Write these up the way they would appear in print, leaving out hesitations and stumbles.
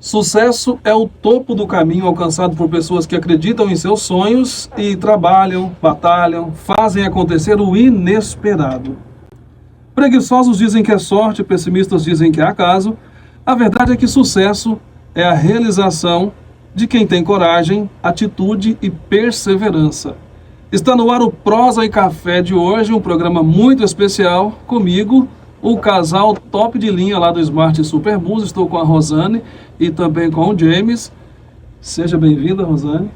Sucesso é o topo do caminho alcançado por pessoas que acreditam em seus sonhos e trabalham, batalham, fazem acontecer o inesperado. Preguiçosos dizem que é sorte, pessimistas dizem que é acaso. A verdade é que sucesso é a realização de quem tem coragem, atitude e perseverança. Está no ar o Prosa e Café de hoje, um programa muito especial comigo, o casal top de linha lá do Smart Superbus. Estou com a Rosane e também com o James. Seja bem-vinda, Rosane.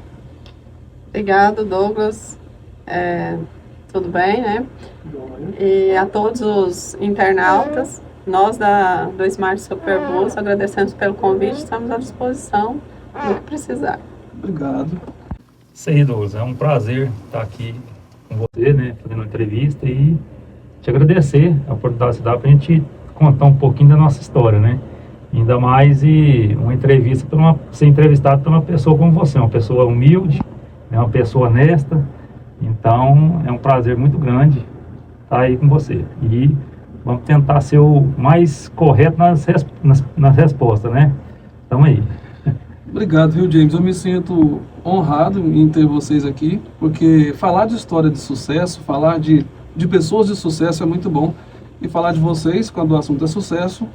Obrigado, Douglas. Tudo bem, né? E a todos os internautas, nós do Smart Superbus agradecemos pelo convite, estamos à disposição do que precisar. Obrigado. Isso aí, Douglas. É um prazer estar aqui com você, né, fazendo uma entrevista e te agradecer a oportunidade que você dá para a gente contar um pouquinho da nossa história, né? Ainda mais uma entrevista ser entrevistado por uma pessoa como você, uma pessoa humilde, né, uma pessoa honesta. Então, é um prazer muito grande estar aí com você. E vamos tentar ser o mais correto nas respostas, né? Tamo aí. Obrigado, viu, James? Eu me sinto honrado em ter vocês aqui, porque falar de história de sucesso, falar de pessoas de sucesso é muito bom. E falar de vocês, quando o assunto é sucesso,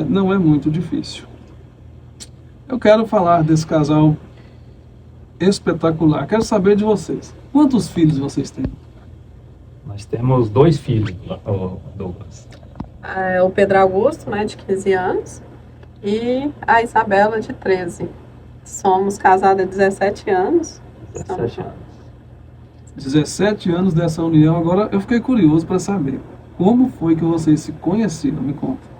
não é muito difícil. Eu quero falar desse casal espetacular. Quero saber de vocês. Quantos filhos vocês têm? Nós temos 2 filhos, Douglas. O Pedro Augusto, né, de 15 anos, e a Isabela, de 13. Somos casados há 17 anos. 17 anos. 17 anos dessa união. Agora eu fiquei curioso para saber como foi que vocês se conheceram. Me conta.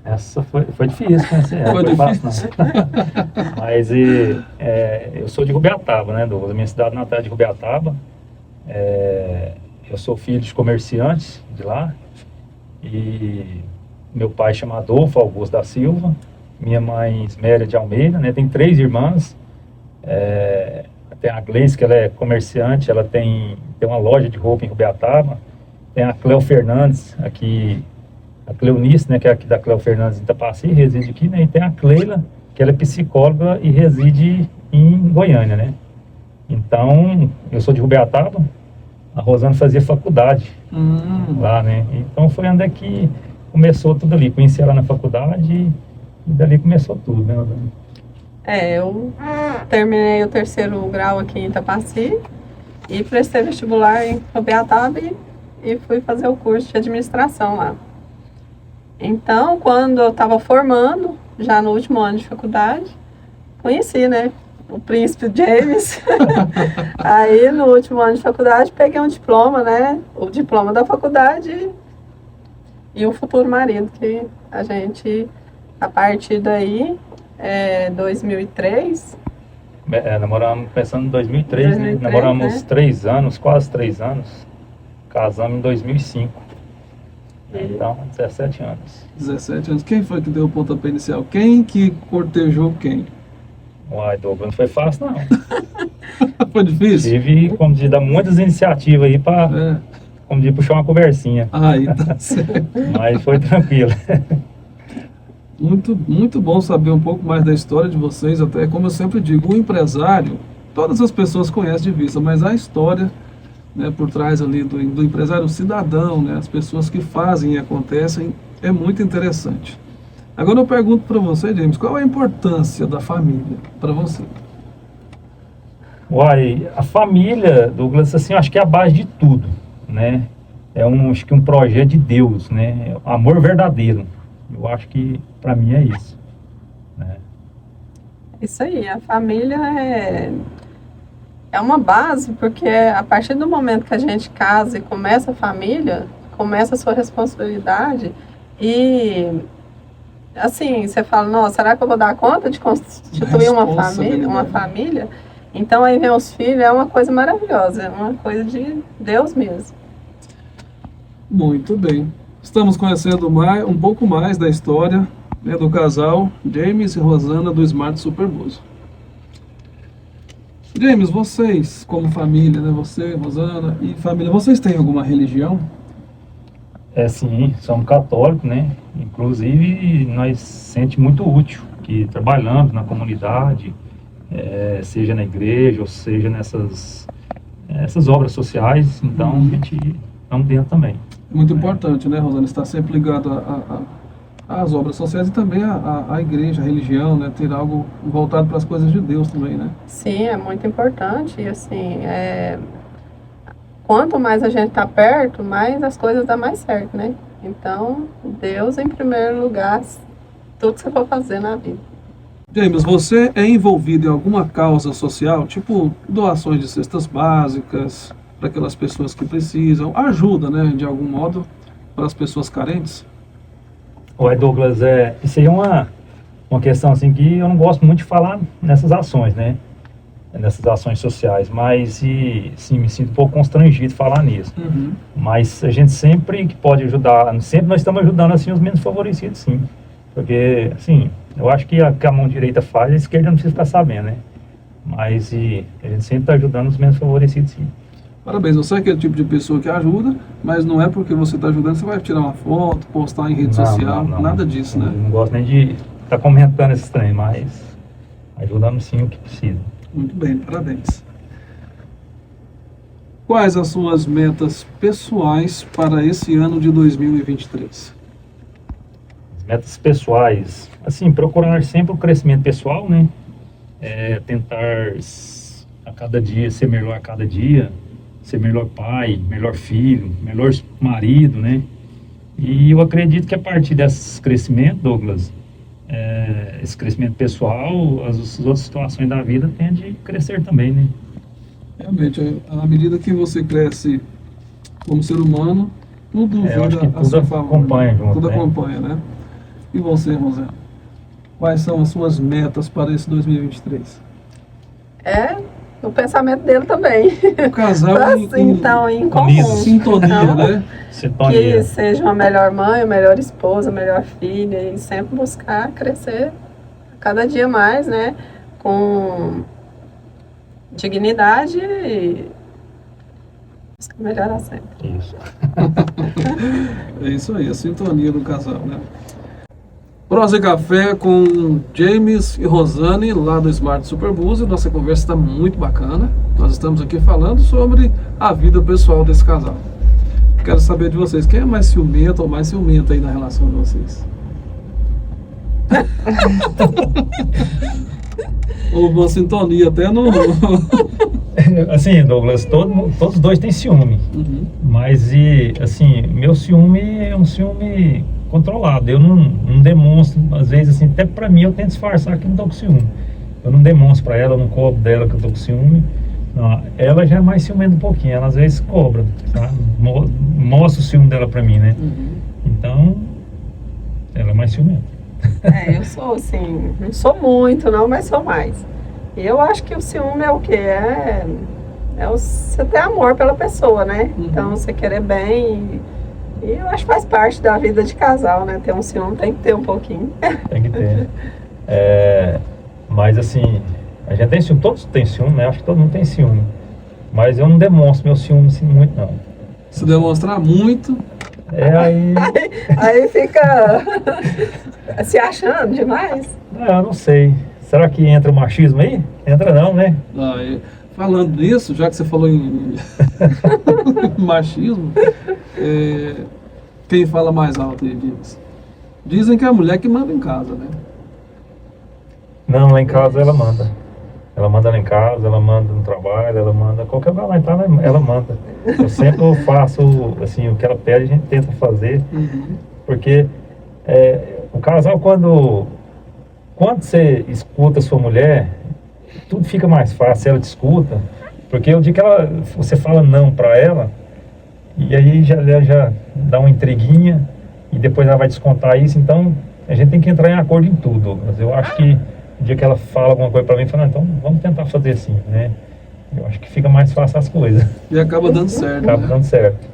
Essa foi difícil, né? Foi fácil, difícil. não. Mas eu sou de Rubiataba, né, Douglas? A minha cidade natal é de Rubiataba. Eu sou filho de comerciantes de lá. E meu pai chama Adolfo Augusto da Silva. Minha mãe Isméria de Almeida, né? Tem 3 irmãs. Tem a Gleice, que ela é comerciante, ela tem uma loja de roupa em Rubiataba. Tem a Cleo Fernandes, aqui, a Cleonice, né, que é aqui da Cleo Fernandes em Itapaci, reside aqui, né? E tem a Cleila, que ela é psicóloga e reside em Goiânia, né? Então, eu sou de Rubiataba, a Rosana fazia faculdade lá, né? Então foi onde é que começou tudo ali. Conheci ela na faculdade e dali começou tudo, né, Rosana? Eu terminei o 3º grau aqui em Itapaci e prestei vestibular em Rubiataba e fui fazer o curso de administração lá. Então, quando eu estava formando, já no último ano de faculdade, conheci, né, o príncipe James. Aí, no último ano de faculdade, peguei um diploma, né, o diploma da faculdade e o futuro marido, que a gente, a partir daí, 2003... namoramos, começando em 2003, né? 2003, Namoramos, né? 3 anos, quase 3 anos. Casamos em 2005. Então, 17 anos. 17 anos. Quem foi que deu o pontapé inicial? Quem que cortejou quem? Uai, Douglas, não foi fácil, não. Foi difícil? Tive, como dizer, dar muitas iniciativas aí para, como dizer, puxar uma conversinha. Aí, tá certo. Mas foi tranquilo. Muito, muito bom saber um pouco mais da história de vocês. Até como eu sempre digo, o empresário, todas as pessoas conhecem de vista, mas a história, né, por trás ali do empresário, o cidadão, né, as pessoas que fazem e acontecem, é muito interessante. Agora eu pergunto para você, James, qual é a importância da família para você? Uai, a família, Douglas, assim, eu acho que é a base de tudo, né? Acho que um projeto de Deus, né? Amor verdadeiro. Eu acho que para mim é isso, né? Isso aí, a família é uma base, porque a partir do momento que a gente casa e começa a família, começa a sua responsabilidade e, assim, você fala, nossa, será que eu vou dar conta de constituir uma família? Então aí vem os filhos, é uma coisa maravilhosa, é uma coisa de Deus mesmo. Muito bem. Estamos conhecendo um pouco mais da história, né, do casal James e Rosana do Smart Superbus. James, vocês como família, né, você, Rosana e família, vocês têm alguma religião? Sim, somos católicos, né? Inclusive, nós sente muito útil que trabalhando na comunidade, seja na igreja, ou seja essas obras sociais, então a gente estamos dentro também. Muito importante, né, Rosana? Estar sempre ligado às obras sociais e também à igreja, à religião, né? Ter algo voltado para as coisas de Deus também, né? Sim, é muito importante. E assim, quanto mais a gente está perto, mais as coisas dão mais certo, né? Então, Deus em primeiro lugar, tudo que você for fazer na vida. James, você é envolvido em alguma causa social, tipo doações de cestas básicas para aquelas pessoas que precisam, ajuda, né, de algum modo, para as pessoas carentes? Ué, Douglas, isso aí é uma questão assim que eu não gosto muito de falar nessas ações, né? Nessas ações sociais, mas sim, me sinto um pouco constrangido de falar nisso. Uhum. Mas a gente sempre que pode ajudar, sempre nós estamos ajudando assim os menos favorecidos, sim. Porque, assim, eu acho que a mão direita faz, a esquerda não precisa ficar sabendo, né? Mas a gente sempre está ajudando os menos favorecidos, sim. Parabéns, você é aquele tipo de pessoa que ajuda, mas não é porque você está ajudando, você vai tirar uma foto, postar em rede social, nada disso, né? Não gosto nem de estar comentando esses trem, mas ajudamos sim o que precisa. Muito bem, parabéns. Quais as suas metas pessoais para esse ano de 2023? Metas pessoais, assim, procurar sempre o crescimento pessoal, né? Tentar a cada dia ser melhor a cada dia, ser melhor pai, melhor filho, melhor marido, né? E eu acredito que a partir desse crescimento, Douglas, esse crescimento pessoal, as outras situações da vida tendem a crescer também, né? Realmente, à medida que você cresce como ser humano, tudo eu acho que vira a tudo seu favor, acompanha né? junto, Tudo né? acompanha, né? E você, Rosana? Quais são as suas metas para esse 2023? O pensamento dele também. O casal Então, em comum. unido. sintonia, Então, né? Sintonia. Que seja uma melhor mãe, uma melhor esposa, uma melhor filha, e sempre buscar crescer cada dia mais, né? Com dignidade e buscar melhorar sempre. Isso. É isso aí, a sintonia do casal, né? Prosa e Café com James e Rosane, lá do Smart Superbus. Nossa conversa está muito bacana. Nós estamos aqui falando sobre a vida pessoal desse casal. Quero saber de vocês, quem é mais ciumento ou mais ciumenta aí na relação de vocês? Houve uma sintonia até no... Assim, Douglas, todos dois têm ciúme. Uhum. Mas, assim, meu ciúme é um ciúme controlado. Eu não demonstro, às vezes, assim, até pra mim eu tento disfarçar que não tô com ciúme. Eu não demonstro pra ela, eu não cobro dela que eu tô com ciúme. Não, ela já é mais ciumenta um pouquinho, ela às vezes cobra, tá? Mostra o ciúme dela pra mim, né? Uhum. Então, ela é mais ciumenta. Eu sou assim, não sou muito não, mas sou mais. E eu acho que o ciúme é o quê? Você ter amor pela pessoa, né? Uhum. Então, você querer bem. E eu acho que faz parte da vida de casal, né? Ter um ciúme tem que ter um pouquinho. Tem que ter. Mas assim, a gente tem ciúme, todos têm ciúme, né? Acho que todo mundo tem ciúme. Mas eu não demonstro meu ciúme assim, muito, não. Se demonstrar muito... Aí fica se achando demais. Eu não sei. Será que entra o machismo aí? Entra não, né? Falando nisso, já que você falou em machismo, quem fala mais alto aí diz? Dizem que é a mulher que manda em casa, né? Não, lá em casa ela manda. Ela manda lá em casa, ela manda no trabalho, ela manda... Qualquer lugar lá em casa ela manda. Eu sempre faço, assim, o que ela pede a gente tenta fazer. Uhum. Porque o casal, quando você escuta a sua mulher, tudo fica mais fácil, ela te escuta. Porque o dia que você fala não pra ela, e aí ela já dá uma intriguinha, e depois ela vai descontar isso. Então, a gente tem que entrar em acordo em tudo. Mas eu acho que o dia que ela fala alguma coisa pra mim, fala, então vamos tentar fazer assim, né? Eu acho que fica mais fácil as coisas. E acaba dando certo. Acaba dando certo.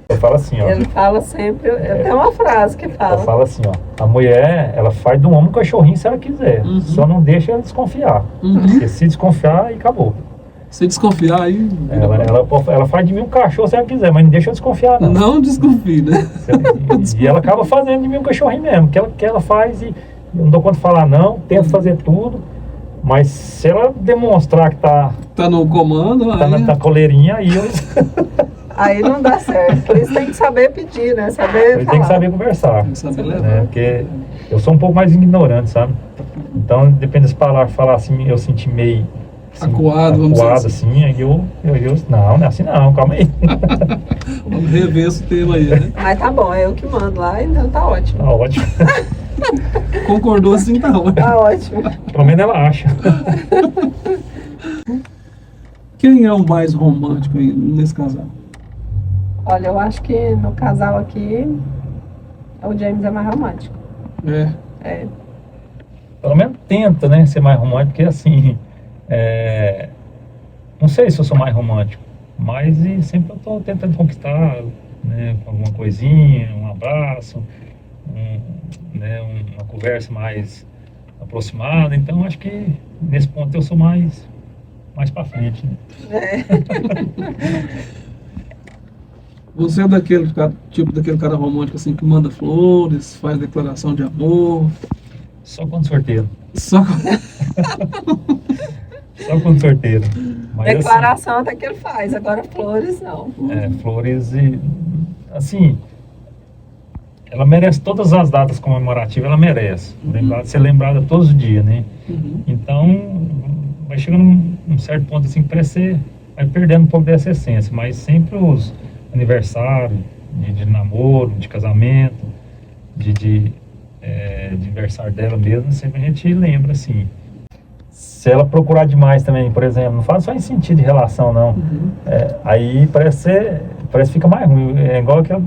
Eu falo assim, ó. Ele fala sempre, eu tenho uma frase que Eu fala. falo assim, ó. A mulher, ela faz do homem um cachorrinho se ela quiser. Uhum. Só não deixa ela desconfiar. Uhum. Porque se desconfiar, aí acabou. Se desconfiar aí... Ela faz de mim um cachorro se ela quiser, mas não deixa eu desconfiar, não. Não desconfie, né? E ela acaba fazendo de mim um cachorrinho mesmo, que ela faz e não dou conta de falar não, tento fazer tudo, mas se ela demonstrar que tá no comando, tá aí... na coleirinha, aí eu Aí não dá certo. Por isso tem que saber pedir, né? Saber falar. tenho que saber conversar. Tem que saber levar. Né? Porque eu sou um pouco mais ignorante, sabe? Então, depende das palavras, falar assim, eu senti meio assim, Acuado, vamos dizer assim, aí eu não é assim não, calma aí. Vamos rever esse tema aí, né? Mas tá bom, é eu que mando lá, então tá ótimo. Tá ótimo. Concordou assim, tá ótimo. Tá ótimo. Pelo menos ela acha. Quem é o mais romântico aí nesse casal? Olha, eu acho que no casal aqui, o James é mais romântico. É. É. Pelo menos tenta, né, ser mais romântico, porque assim, não sei se eu sou mais romântico, mas sempre eu tô tentando conquistar, né, com alguma coisinha, um abraço, uma conversa mais aproximada. Então acho que nesse ponto eu sou mais para frente, né? Você é daquele cara romântico assim que manda flores, faz declaração de amor. Só quando sorteiro. Só Só quando sorteiro. Mas, Declaração até que ele faz, agora flores não. flores e assim, ela merece todas as datas comemorativas, ela merece. Ser lembrada todos os dias, né? Uhum. Então, vai chegando um certo ponto assim que parece ser, vai perdendo um pouco dessa essência, mas sempre os aniversários de namoro, de casamento, de aniversário dela mesmo, sempre a gente lembra assim. Se ela procurar demais também, por exemplo, não fala só em sentido de relação, não. Uhum. Aí parece que fica mais ruim. É igual que eu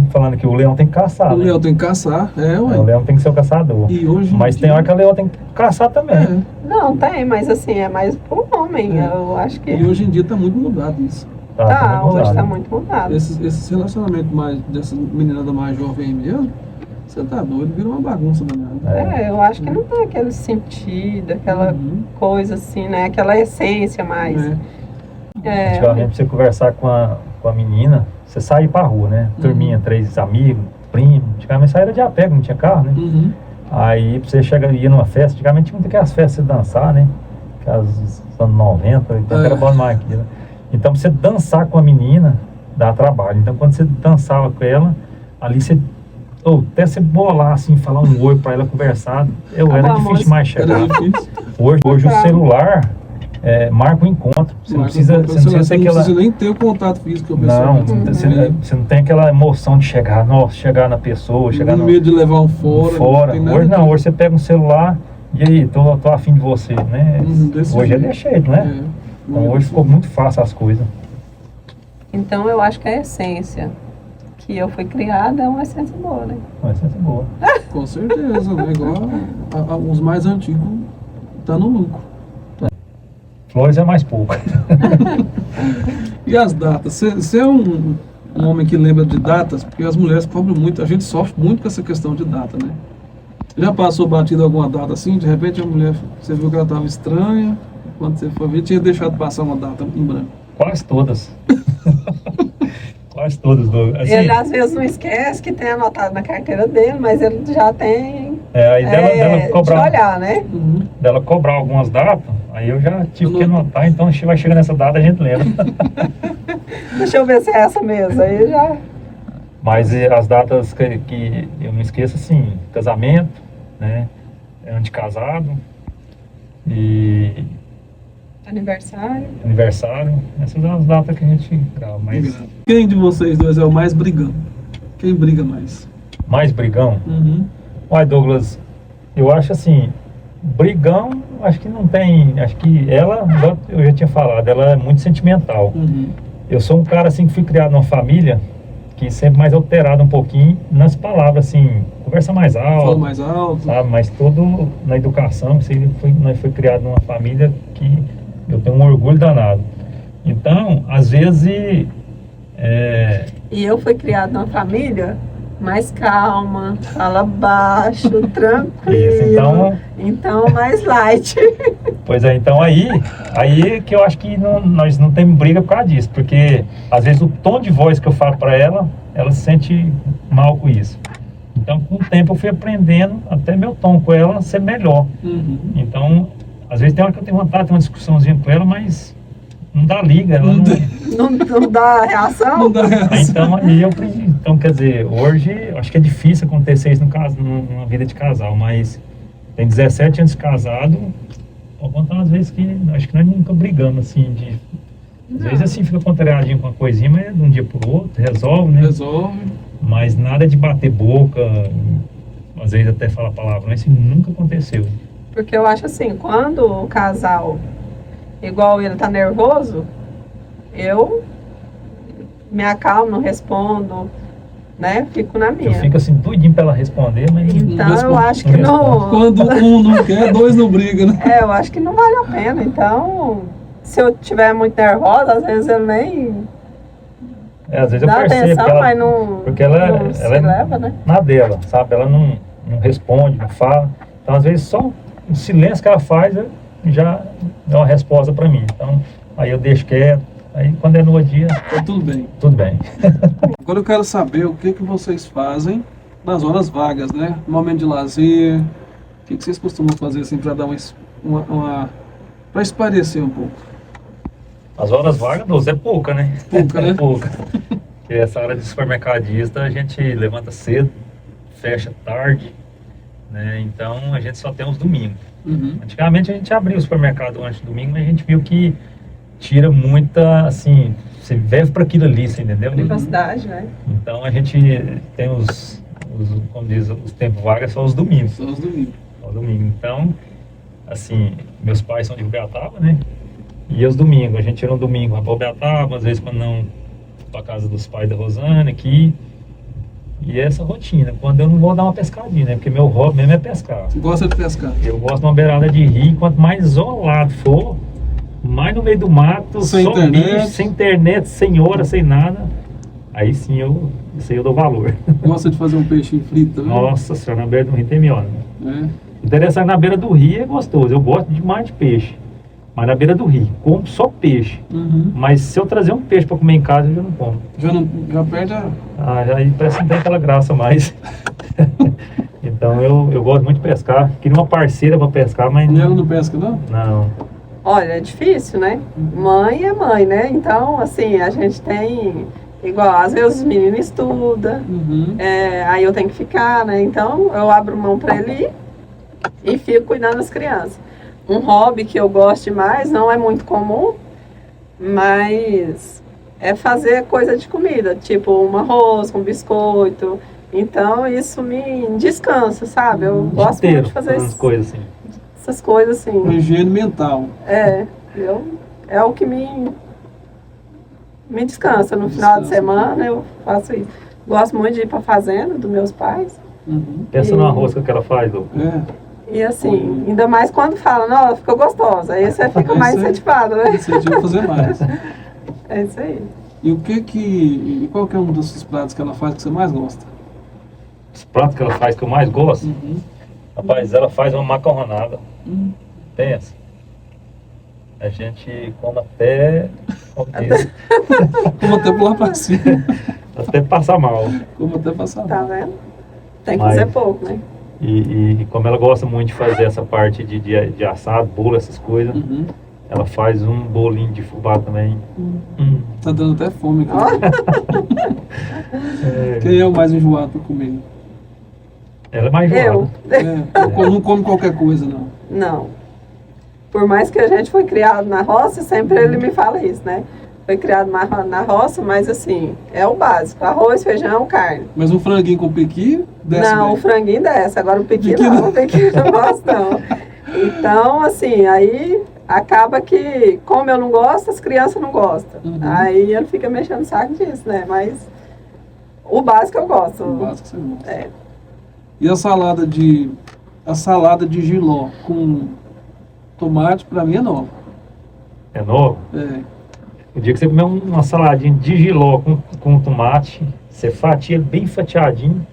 falando que o leão tem que caçar. O né? leão tem que caçar, O ué. leão tem que ser o caçador. E hoje em Mas tem dia- hora que a leoa tem que caçar também. É. Não, tem, mas assim, é mais pro homem. É. Eu acho que E hoje em dia tá muito mudado isso. tá, muito hoje usado. tá muito mudado. Esses relacionamentos mais dessa meninada mais jovem aí mesmo, você tá doido, vira uma bagunça danada. Eu acho que não tem aquele sentido, aquela Uhum. coisa assim, né? Aquela essência mais. É. Antigamente, pra você conversar com a menina, você saía pra rua, né? Turminha, 3 amigos, primo. Antigamente saía de a pé, não tinha carro, né? Uhum. Aí pra você ia numa festa, antigamente tinha muito aquelas festas de dançar, né? Aquelas anos 90, 80, era bom demais aquilo. Né? Então pra você dançar com a menina, dá trabalho. Então quando você dançava com ela, ali você... até você bolar assim, falar um oi pra ela conversar, era difícil mais chegar. Era difícil. Hoje o celular marca o encontro. Você não precisa ter Você não aquela... precisa nem ter o contato físico com a pessoa. Não, você não tem aquela emoção de chegar na pessoa, chegar no no medo de levar um fora. fora. Tem nada Hoje não, disso. hoje você pega um celular e aí, tô afim de você, né? Desse Hoje jeito. é desse jeito, né? É. Então hoje ficou muito fácil as coisas. Então eu acho que a essência que eu fui criada é uma essência boa, né? Uma essência boa. Com certeza, né? Igual os mais antigos tá no lucro. Flores é mais pouco. E as datas? Você é um homem que lembra de datas? Porque as mulheres cobram muito, a gente sofre muito com essa questão de data, né? Já passou batido alguma data assim? De repente a mulher, você viu que ela estava estranha, quando você foi ver, tinha deixado passar uma data em branco. Quase todas. Quase todas. Assim, Ele às vezes não esquece que tem anotado na carteira dele, mas ele já tem aí dela de cobrar, olhar, né? Uhum. dela cobrar algumas datas, aí eu já tive que anotar, então vai chegar nessa data a gente lembra. Deixa eu ver se é essa mesmo. Aí já. Mas as datas que eu não esqueço, assim, casamento, né? Ano de casado e Aniversário. aniversário. Essas são as datas que a gente grava. Mas Quem de vocês dois é o mais brigão? Quem briga mais? mais brigão? Uhum. Uai, Douglas, eu acho assim, brigão, acho que não tem. Acho que ela, eu já tinha falado, ela é muito sentimental. Uhum. Eu sou um cara assim que fui criado numa família que sempre mais alterado um pouquinho nas palavras, assim, conversa mais Fala alto, mais alto. sabe? Mas todo na educação, nós foi criado numa família que eu tenho um orgulho danado. Então, às vezes, E eu fui criada numa família mais calma, fala baixo, tranquilo. Isso, então- Então, mais light. Pois é, então aí que eu acho que nós não temos briga por causa disso, porque às vezes o tom de voz que eu falo para ela se sente mal com isso. Então, com o tempo eu fui aprendendo até meu tom com ela ser melhor. Uhum. Então, às vezes tem hora que eu tenho vontade de ter uma discussãozinha com ela, mas não dá liga, ela Não dá reação? Não dá reação. Então, quer dizer, hoje eu acho que é difícil acontecer isso numa vida de casal, mas tem 17 anos de casado, vou contar umas vezes que acho que nós nunca brigamos assim às vezes assim fica contrariadinho com uma coisinha, mas de um dia pro outro resolve, né? Resolve. Mas nada de bater boca, às vezes até falar palavrão, isso nunca aconteceu. Porque eu acho assim, quando o casal, igual ele tá nervoso, eu me acalmo, respondo, né? Fico na minha. Eu fico assim doidinho pra ela responder, mas Então eu acho que não não. Quando um não quer, dois não brigam, né? Eu acho que não vale a pena. Então, se eu estiver muito nervosa, às vezes ele nem às vezes eu dá percebo atenção, que ela, mas não, porque ela se é leva, né? na dela, sabe? Ela não responde, não fala. Então, às vezes, só o silêncio que ela faz já dá uma resposta para mim. Então, aí eu deixo quieto. Aí, quando é no dia, Tá tudo bem. tudo bem. Agora eu quero saber o que vocês fazem nas horas vagas, né? No momento de lazer. O que vocês costumam fazer assim para dar para esparecer um pouco? As horas vagas, 12 é pouca, né? Pouca, né? É pouca. Porque essa hora de supermercadista, a gente levanta cedo, fecha tarde, né? Então, a gente só tem os domingos. Uhum. Antigamente, a gente abria o supermercado antes do domingo, mas a gente viu que tira muita, assim, você vive para aquilo ali, você entendeu? Privacidade, né? Então, a gente tem como diz, os tempos vagos são os domingos. Só os domingos. Só os domingos. Então, assim, meus pais são de Rubiataba, né? E os domingos, a gente tira um domingo, vai para Rubiataba, às vezes quando não, para casa dos pais da Rosane aqui. E essa rotina, quando eu não vou dar uma pescadinha, né? Porque meu hobby mesmo é pescar. Você gosta de pescar? Eu gosto de uma beirada de rio, quanto mais isolado for, mais no meio do mato, Sem só internet. bicho, sem internet, sem hora, sem nada. Aí sim isso aí eu dou valor. Gosta de fazer um peixinho frito também? Nossa senhora, na beira do rio tem melhor, né? É. Interessante, na beira do rio é gostoso, eu gosto demais de peixe. Mas na beira do rio, como só peixe. Uhum. Mas se eu trazer um peixe para comer em casa, eu já não como. Já perde a... Aí parece que não tem aquela graça mais. Então eu gosto muito de pescar. Queria uma parceira para pescar, mas E ela não pesca, não? não. Olha, é difícil, né? Mãe é mãe, né? Então, assim, a gente tem... Igual, às vezes os meninos estudam, Uhum. aí eu tenho que ficar, né? Então, eu abro mão para ele ir e fico cuidando das crianças. Um hobby que eu gosto demais, não é muito comum, mas é fazer coisa de comida, tipo um arroz, um biscoito. Então, isso me descansa, sabe? Eu gosto muito de fazer essas coisas assim. essas coisas Uma assim. higiene mental. É o que me descansa. No final de semana eu faço isso. Gosto muito de ir para a fazenda dos meus pais. Uhum. Pensa no arroz que ela faz, Lu. É. E assim, ainda mais quando fala, não, ficou gostosa. Aí você fica mais incentivado, né? Você tinha que fazer mais. É isso aí. E qual que é um desses pratos que ela faz que você mais gosta? Os pratos que ela faz que eu mais gosto, Uhum. rapaz, ela faz uma macarronada. Uhum. Pensa. A gente come até, como diz, Como até pular pra cima. até passar mal. Como até passar Tá mal. vendo? Tem que Mas- fazer pouco, né? E como ela gosta muito de fazer essa parte de assado, bolo, essas coisas, Uhum. ela faz um bolinho de fubá também. Tá dando até fome aqui. Ó, É, Quem é o mais enjoado pra comer? ela é mais eu. enjoada. Não come qualquer coisa, não. Não. Por mais que a gente foi criado na roça, sempre ele me fala isso, né? Foi criado na roça, mas assim, é o básico. Arroz, feijão, carne. Mas um franguinho com piqui, desce Não, bem. o franguinho desce. Agora o piqui Piqui não, não. o piqui eu não gosto não. Então, assim, aí acaba que, como eu não gosto, as crianças não gostam. Uhum. Aí ele fica mexendo o saco disso, né? Mas o básico eu gosto. O básico você gosta. É. E a salada de jiló com tomate, pra mim é nova. É novo. É. O dia que você comer uma saladinha de jiló com tomate, você fatia bem fatiadinho,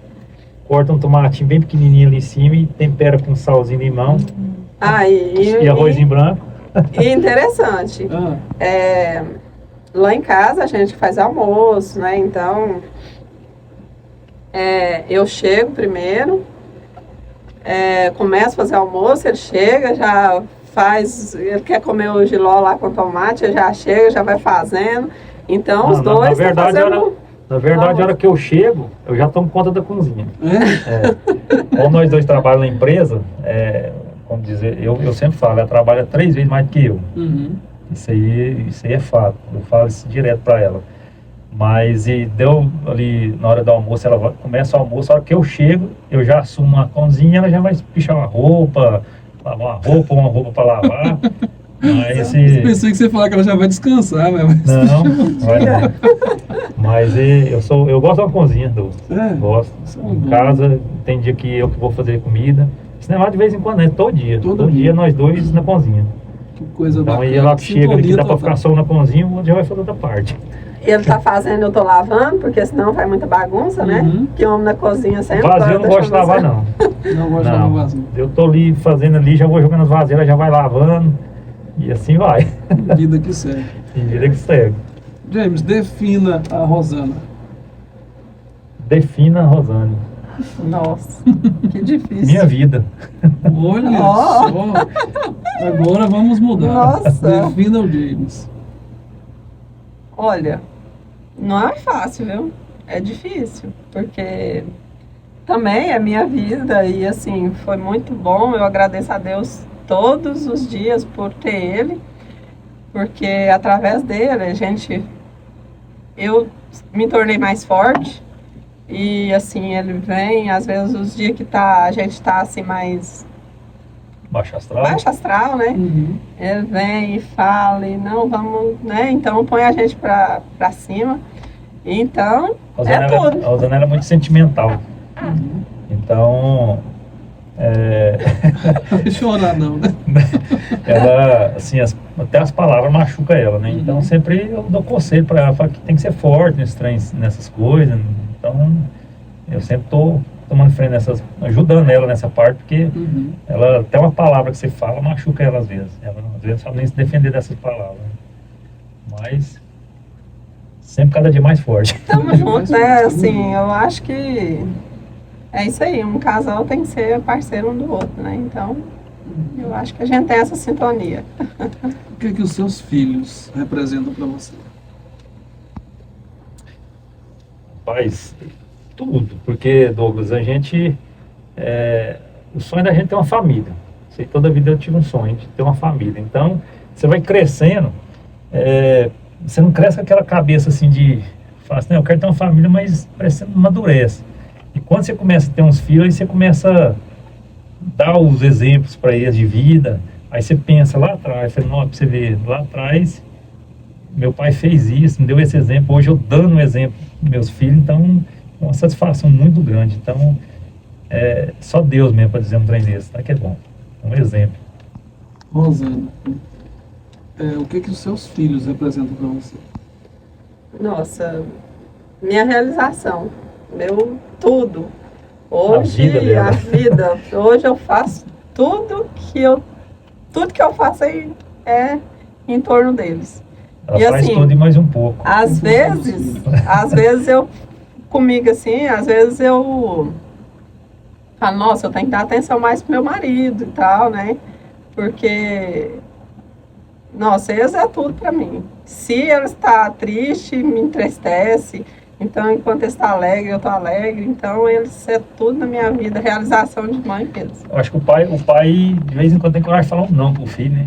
corta um tomatinho bem pequenininho ali em cima e tempera com salzinho e limão. E arrozinho branco. E interessante, Ah, lá em casa a gente faz almoço, né? Então, eu chego primeiro, começo a fazer almoço, ele chega, já faz, ele quer comer o jiló lá com tomate, ele já chega, já vai fazendo. Então, os dois na verdade, fazendo... Na verdade, a hora que eu chego, eu já tomo conta da cozinha. é? Como nós dois trabalhamos na empresa, vamos dizer, eu sempre falo, ela trabalha 3 vezes mais do que eu. Uhum. Isso aí é fato. Eu falo isso direto para ela. Mas deu ali na hora do almoço, começa o almoço, a hora que eu chego, eu já assumo uma cozinha, ela já vai pichar uma roupa, lavar uma roupa para lavar. Mas Eu pensei que você ia falar que ela já vai descansar, mas... Não, vai não. Mas eu gosto da cozinha, gosto. Em casa, tem dia que eu que vou fazer comida. Esse negócio de vez em quando, né? Todo dia. Todo dia nós dois na cozinha. Que coisa então bacana. Aí ela chega ali que dá pra total. ficar só na cozinha, o outro já vai fazer outra parte. Ele tá fazendo, eu tô lavando, porque senão vai muita bagunça, né? Uhum. Que homem na cozinha sempre... Vazio eu não gosto de lavar, não. Não gosto de lavar vazio. Eu tô ali fazendo ali, já vou jogando as vasilhas, já vai lavando. E assim vai. Vida que segue. E vida que segue. James, defina a Rosana. Defina a Rosane. Nossa, que difícil. Minha vida. Olha Ó. só. Agora vamos mudar. Nossa. Defina o James. Olha, não é fácil, viu? É difícil, porque também é minha vida e assim, foi muito bom. Eu agradeço a Deus todos os dias por ter ele, porque através dele eu me tornei mais forte. E assim, ele vem, às vezes os dias que a gente tá assim mais Baixo astral. baixo astral, né? Uhum. Ele vem e fala, e não, vamos, né? Então põe a gente pra cima. Então, é tudo. A Rosana era muito sentimental. Então, Não vai chorar não, né? ela, assim, até as palavras machucam ela, né? Então sempre eu dou conselho para ela, falo que tem que ser forte nessas coisas. Então, eu sempre tô tomando frente ajudando ela nessa parte, porque ela, até uma palavra que você fala machuca ela às vezes. Ela às vezes não sabe nem se defender dessas palavras. Mas sempre cada dia mais forte. Tamo junto, né? Assim, eu acho que é isso aí. Um casal tem que ser parceiro um do outro, né? Então, eu acho que a gente tem essa sintonia. O que os seus filhos representam para você? Rapaz, tudo. Porque, Douglas, a gente... o sonho da gente é ter uma família. Toda a vida eu tive um sonho de ter uma família. Então, você vai crescendo... você não cresce com aquela cabeça assim de... Fala assim, eu quero ter uma família, mas parece que você não amadurece. E quando você começa a ter uns filhos, aí você começa a dar os exemplos para eles de vida. Aí você pensa lá atrás, você, não, pra você ver, lá atrás, meu pai fez isso, me deu esse exemplo. Hoje eu dando um exemplo para meus filhos, então é uma satisfação muito grande. Então, só Deus mesmo para dizer um trem desse, tá? Que é bom. É um exemplo. Rosana, o que os seus filhos representam para você? Nossa, minha realização, meu tudo. Hoje, A vida dela. hoje eu faço tudo que eu faço aí é em torno deles. Ela E faz assim, tudo e mais um pouco. Às vezes eu, comigo assim, às vezes eu falo, nossa, eu tenho que dar atenção mais pro meu marido e tal, né? Porque, nossa, eles é tudo pra mim. Se ele está triste, me entristece. Então, enquanto ele está alegre, eu tô alegre. Então, eles é tudo na minha vida, realização de mãe mesmo. Eu acho que o pai, de vez em quando, tem coragem de falar um não pro filho, né?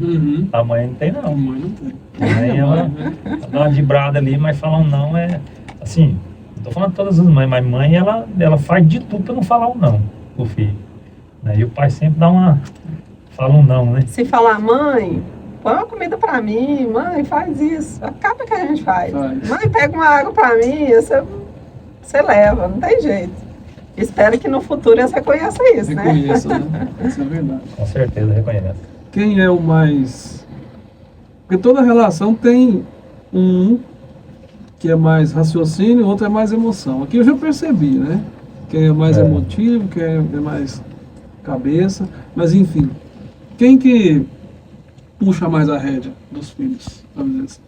A mãe não tem, A não. mãe não tem. A mãe, ela dá uma dibrada ali, mas falar um não assim, não tô falando de todas as mães, mas mãe, ela faz de tudo pra não falar um não pro filho. Né? E o pai sempre fala um não, né? Se falar, mãe, põe uma comida pra mim, mãe, faz isso. Acaba que a gente faz. Mãe, pega uma água pra mim, você leva, não tem jeito. Espero que no futuro você reconheça isso, Reconheça, né? né? Isso é verdade. Com certeza reconhece. Quem é o mais... Porque toda relação tem um que é mais raciocínio, outro é mais emoção. Aqui eu já percebi, né? Quem é mais emotivo, quem é mais cabeça. Mas enfim, Quem que puxa mais a rédea dos filhos? Vamos dizer assim.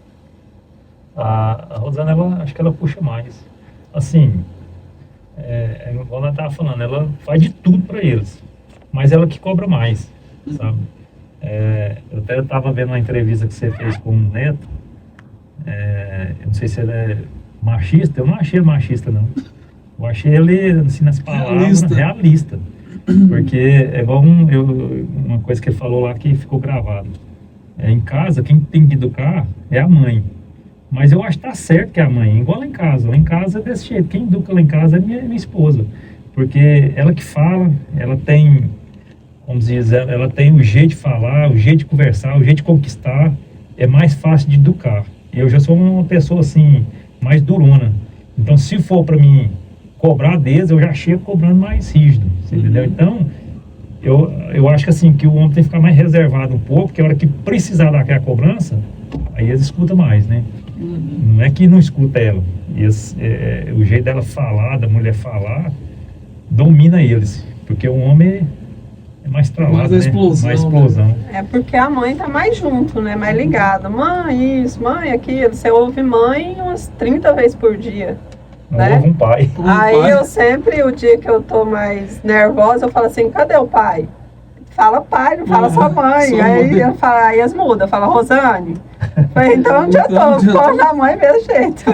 A Rosana, ela, acho que ela puxa mais. Assim, igual ela estava falando, ela faz de tudo para eles, mas ela que cobra mais, sabe? Eu até estava vendo uma entrevista que você fez com o Neto, eu não sei se ele é machista, eu não achei ele machista, não. Eu achei ele, assim, nas palavras, realista. Porque é igual uma coisa que ele falou lá que ficou gravado. Em casa, quem tem que educar é a mãe. Mas eu acho que tá certo que é a mãe, igual lá em casa. Lá em casa é desse jeito. Quem educa lá em casa é minha esposa. Porque ela que fala, ela tem, como diz, ela tem o jeito de falar, o jeito de conversar, o jeito de conquistar. É mais fácil de educar. Eu já sou uma pessoa assim, mais durona. Então, se for para mim cobrar deles, eu já chego cobrando mais rígido. Você entendeu? Então, eu acho que assim, que o homem tem que ficar mais reservado um pouco, porque a hora que precisar daquela cobrança, aí eles escutam mais, né? Não é que não escuta ela. O jeito dela falar, da mulher falar, domina eles. Porque o homem é mais travado, mais a explosão, mais explosão. É porque a mãe tá mais junto, né? Mais ligada. Mãe isso, mãe aquilo. Você ouve mãe umas 30 vezes por dia. Não Né? houve um pai. Aí eu sempre, o dia que eu tô mais nervosa, eu falo assim, cadê o pai? Fala pai, não fala sua mãe. Sua Aí mãe. eu falo, aí as muda, fala Rosane. Falei, então onde eu tô? Ficou na mãe mesmo jeito.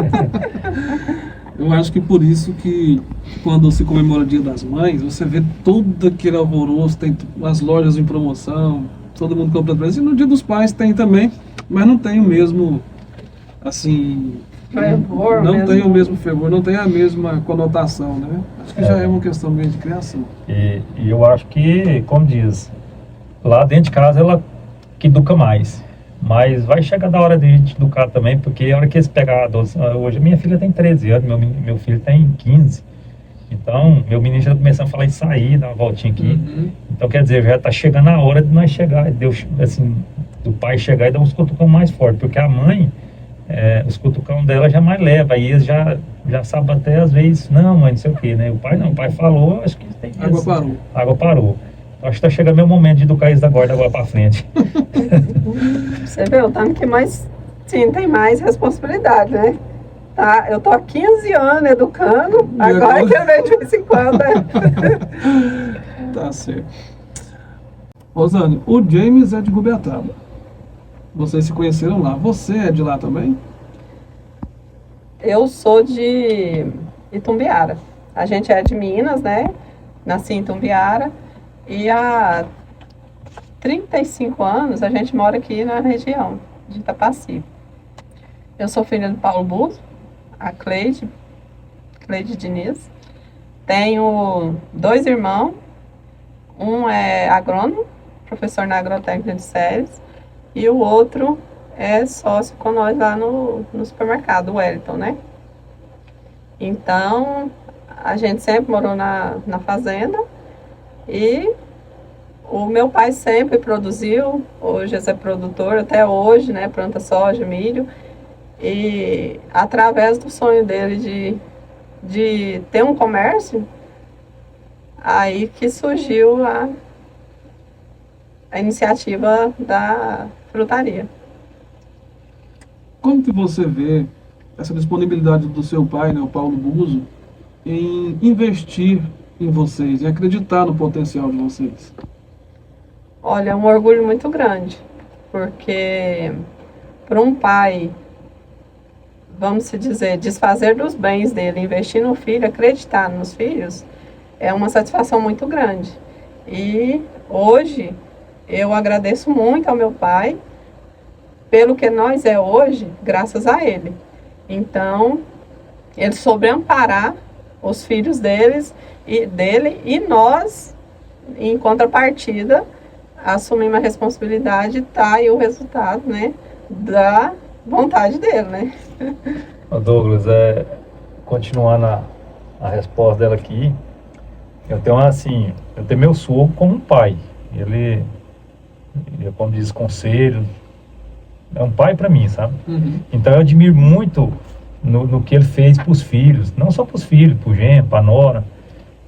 Eu acho que por isso que quando se comemora o Dia das Mães, você vê todo aquele alvoroço, tem as lojas em promoção, todo mundo compra presente. E no Dia dos Pais tem também, mas não tem o mesmo, assim... Fervor não mesmo. tem o mesmo fervor, não tem a mesma conotação, né? Acho que já é uma questão mesmo de criação. E eu acho que, como diz, lá dentro de casa ela que educa mais. Mas vai chegar da hora de a gente educar também, porque a hora que eles pegar hoje minha filha tem 13 anos, meu filho tem 15. Então, meu menino já começando a falar em sair, dar uma voltinha aqui. Então, quer dizer, já tá chegando a hora de nós chegar, Deus, assim, do pai chegar e dar uns cutucão mais forte, porque a mãe, os cutucão dela já mais leva, aí eles já sabem até às vezes, não mãe, não sei o que, né? O pai não, o pai falou, acho que tem que... Água parou. Água parou. Acho que tá chegando meu momento de educar eles agora pra frente. Você vê, o tanto que mais, sim, tem mais responsabilidade, né? Tá, eu tô há 15 anos educando, agora que eu vejo de vez em quando, né? Tá certo. Rosane, o James é de Rubiataba. Vocês se conheceram lá. Você é de lá também? Eu sou de Itumbiara. A gente é de Minas, né? Nasci em Itumbiara. E há 35 anos a gente mora aqui na região de Itapaci. Eu sou filha do Paulo Buzo, a Cleide Diniz. Tenho 2 irmãos. Um é agrônomo, professor na agrotécnica de Séries. E o outro é sócio com nós lá no supermercado, o Wellington, né? Então, a gente sempre morou na fazenda e o meu pai sempre produziu, hoje é produtor, até hoje, né? Planta soja, milho. E através do sonho dele de ter um comércio, aí que surgiu a iniciativa da frutaria. Como que você vê essa disponibilidade do seu pai, né, o Paulo Buzo, em investir em vocês, em acreditar no potencial de vocês? Olha, é um orgulho muito grande, porque para um pai, vamos se dizer, desfazer dos bens dele, investir no filho, acreditar nos filhos, é uma satisfação muito grande. E hoje eu agradeço muito ao meu pai pelo que nós é hoje, graças a ele. Então, ele soube amparar os filhos dele e nós, em contrapartida, assumimos a responsabilidade, tá aí o resultado, né, da vontade dele, né? Douglas, continuando a resposta dela aqui, eu tenho meu sogro como um pai. Ele como diz, conselho, é um pai para mim, sabe? Então eu admiro muito no que ele fez para os filhos, não só para os filhos, para o genro, para a nora,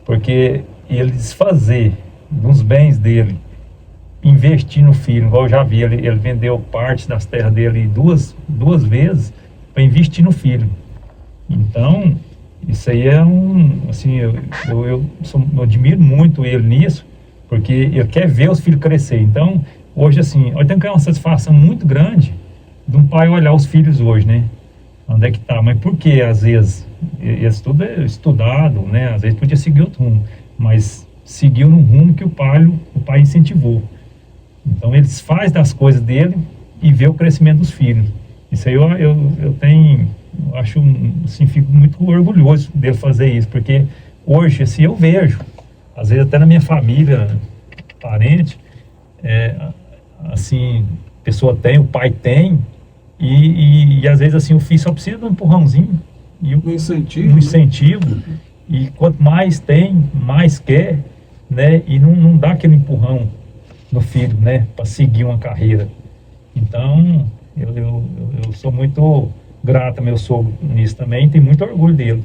porque ele desfazer dos bens dele investir no filho. Igual eu já vi, ele vendeu parte das terras dele duas vezes para investir no filho. Então, isso aí é assim, eu admiro muito ele nisso, porque ele quer ver os filhos crescer. Então, hoje assim, eu tenho que ter uma satisfação muito grande de um pai olhar os filhos hoje, né? Onde é que tá? Mas por que, às vezes, isso tudo é estudado, né? Às vezes podia seguir outro rumo, mas seguiu no rumo que o pai incentivou. Então, eles fazem das coisas dele e vê o crescimento dos filhos. Isso aí eu acho, assim, fico muito orgulhoso dele fazer isso, porque hoje, assim, eu vejo, às vezes até na minha família, parente, assim, a pessoa tem, o pai tem, e às vezes assim, o filho só precisa de um empurrãozinho, e Um incentivo. um incentivo, e quanto mais tem, mais quer, né, e não dá aquele empurrão no filho, né, para seguir uma carreira. Então, eu sou muito grato ao meu sogro nisso também, tenho muito orgulho dele,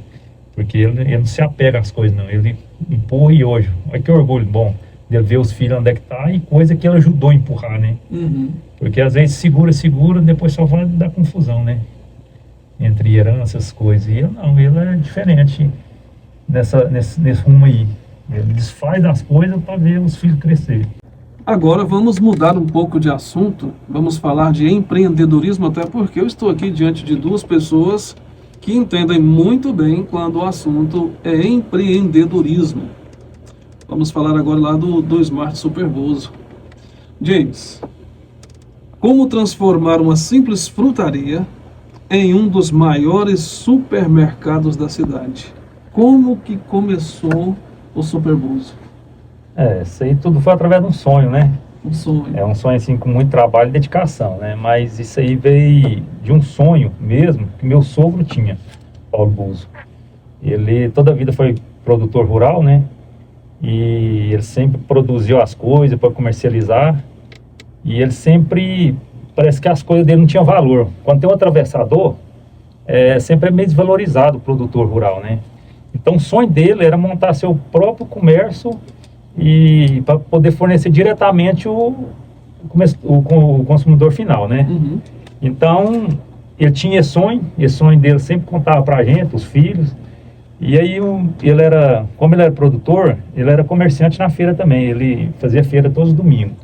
porque ele não se apega às coisas, não, ele empurra e hoje, olha que orgulho bom, de ver os filhos onde é que tá, e coisa que ele ajudou a empurrar, né, porque às vezes segura, depois só vai dar confusão, né, entre heranças, coisas, e ele não, ele é diferente nesse rumo aí, ele desfaz das coisas para ver os filhos crescer. Agora vamos mudar um pouco de assunto, vamos falar de empreendedorismo, até porque eu estou aqui diante de duas pessoas que entendem muito bem quando o assunto é empreendedorismo. Vamos falar agora lá do Smart Superboso. James, como transformar uma simples frutaria em um dos maiores supermercados da cidade? Como que começou o Superboso? Isso aí tudo foi através de um sonho, né? Um sonho. É um sonho assim com muito trabalho e dedicação, né? Mas isso aí veio de um sonho mesmo que meu sogro tinha, Paulo Buzo. Ele toda a vida foi produtor rural, né? E ele sempre produziu as coisas para comercializar. E ele sempre, parece que as coisas dele não tinham valor. Quando tem um atravessador, sempre é meio desvalorizado o produtor rural, né? Então o sonho dele era montar seu próprio comércio e para poder fornecer diretamente o consumidor final, né? Então ele tinha esse sonho dele sempre contava pra gente, os filhos, e aí como ele era produtor, ele era comerciante na feira também, ele fazia feira todos os domingos.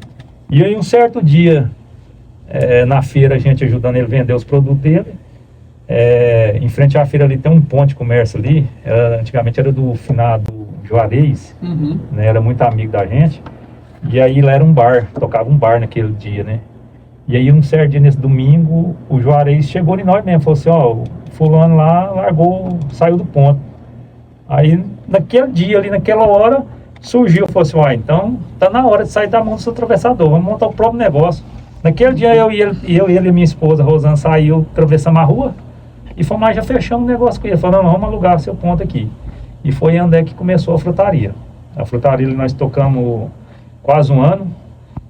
E aí um certo dia, na feira, a gente ajudando ele a vender os produtos dele, em frente à feira ali tem um ponto de comércio ali, antigamente era do finado Juarez, né, era muito amigo da gente, e aí lá era um bar, tocava um bar naquele dia, né, e aí um certo dia nesse domingo, o Juarez chegou em nós mesmo, falou assim, ó, o fulano lá saiu do ponto. Aí naquele dia ali, naquela hora, surgiu, falou assim, então tá na hora de sair da mão do seu atravessador, vamos montar o próprio negócio. Naquele dia ele e minha esposa, Rosana, saiu, atravessamos a rua, e fomos, já fechamos o negócio com ele, falando, não, vamos alugar seu ponto aqui. E foi onde é que começou a frutaria. A frutaria nós tocamos quase um ano.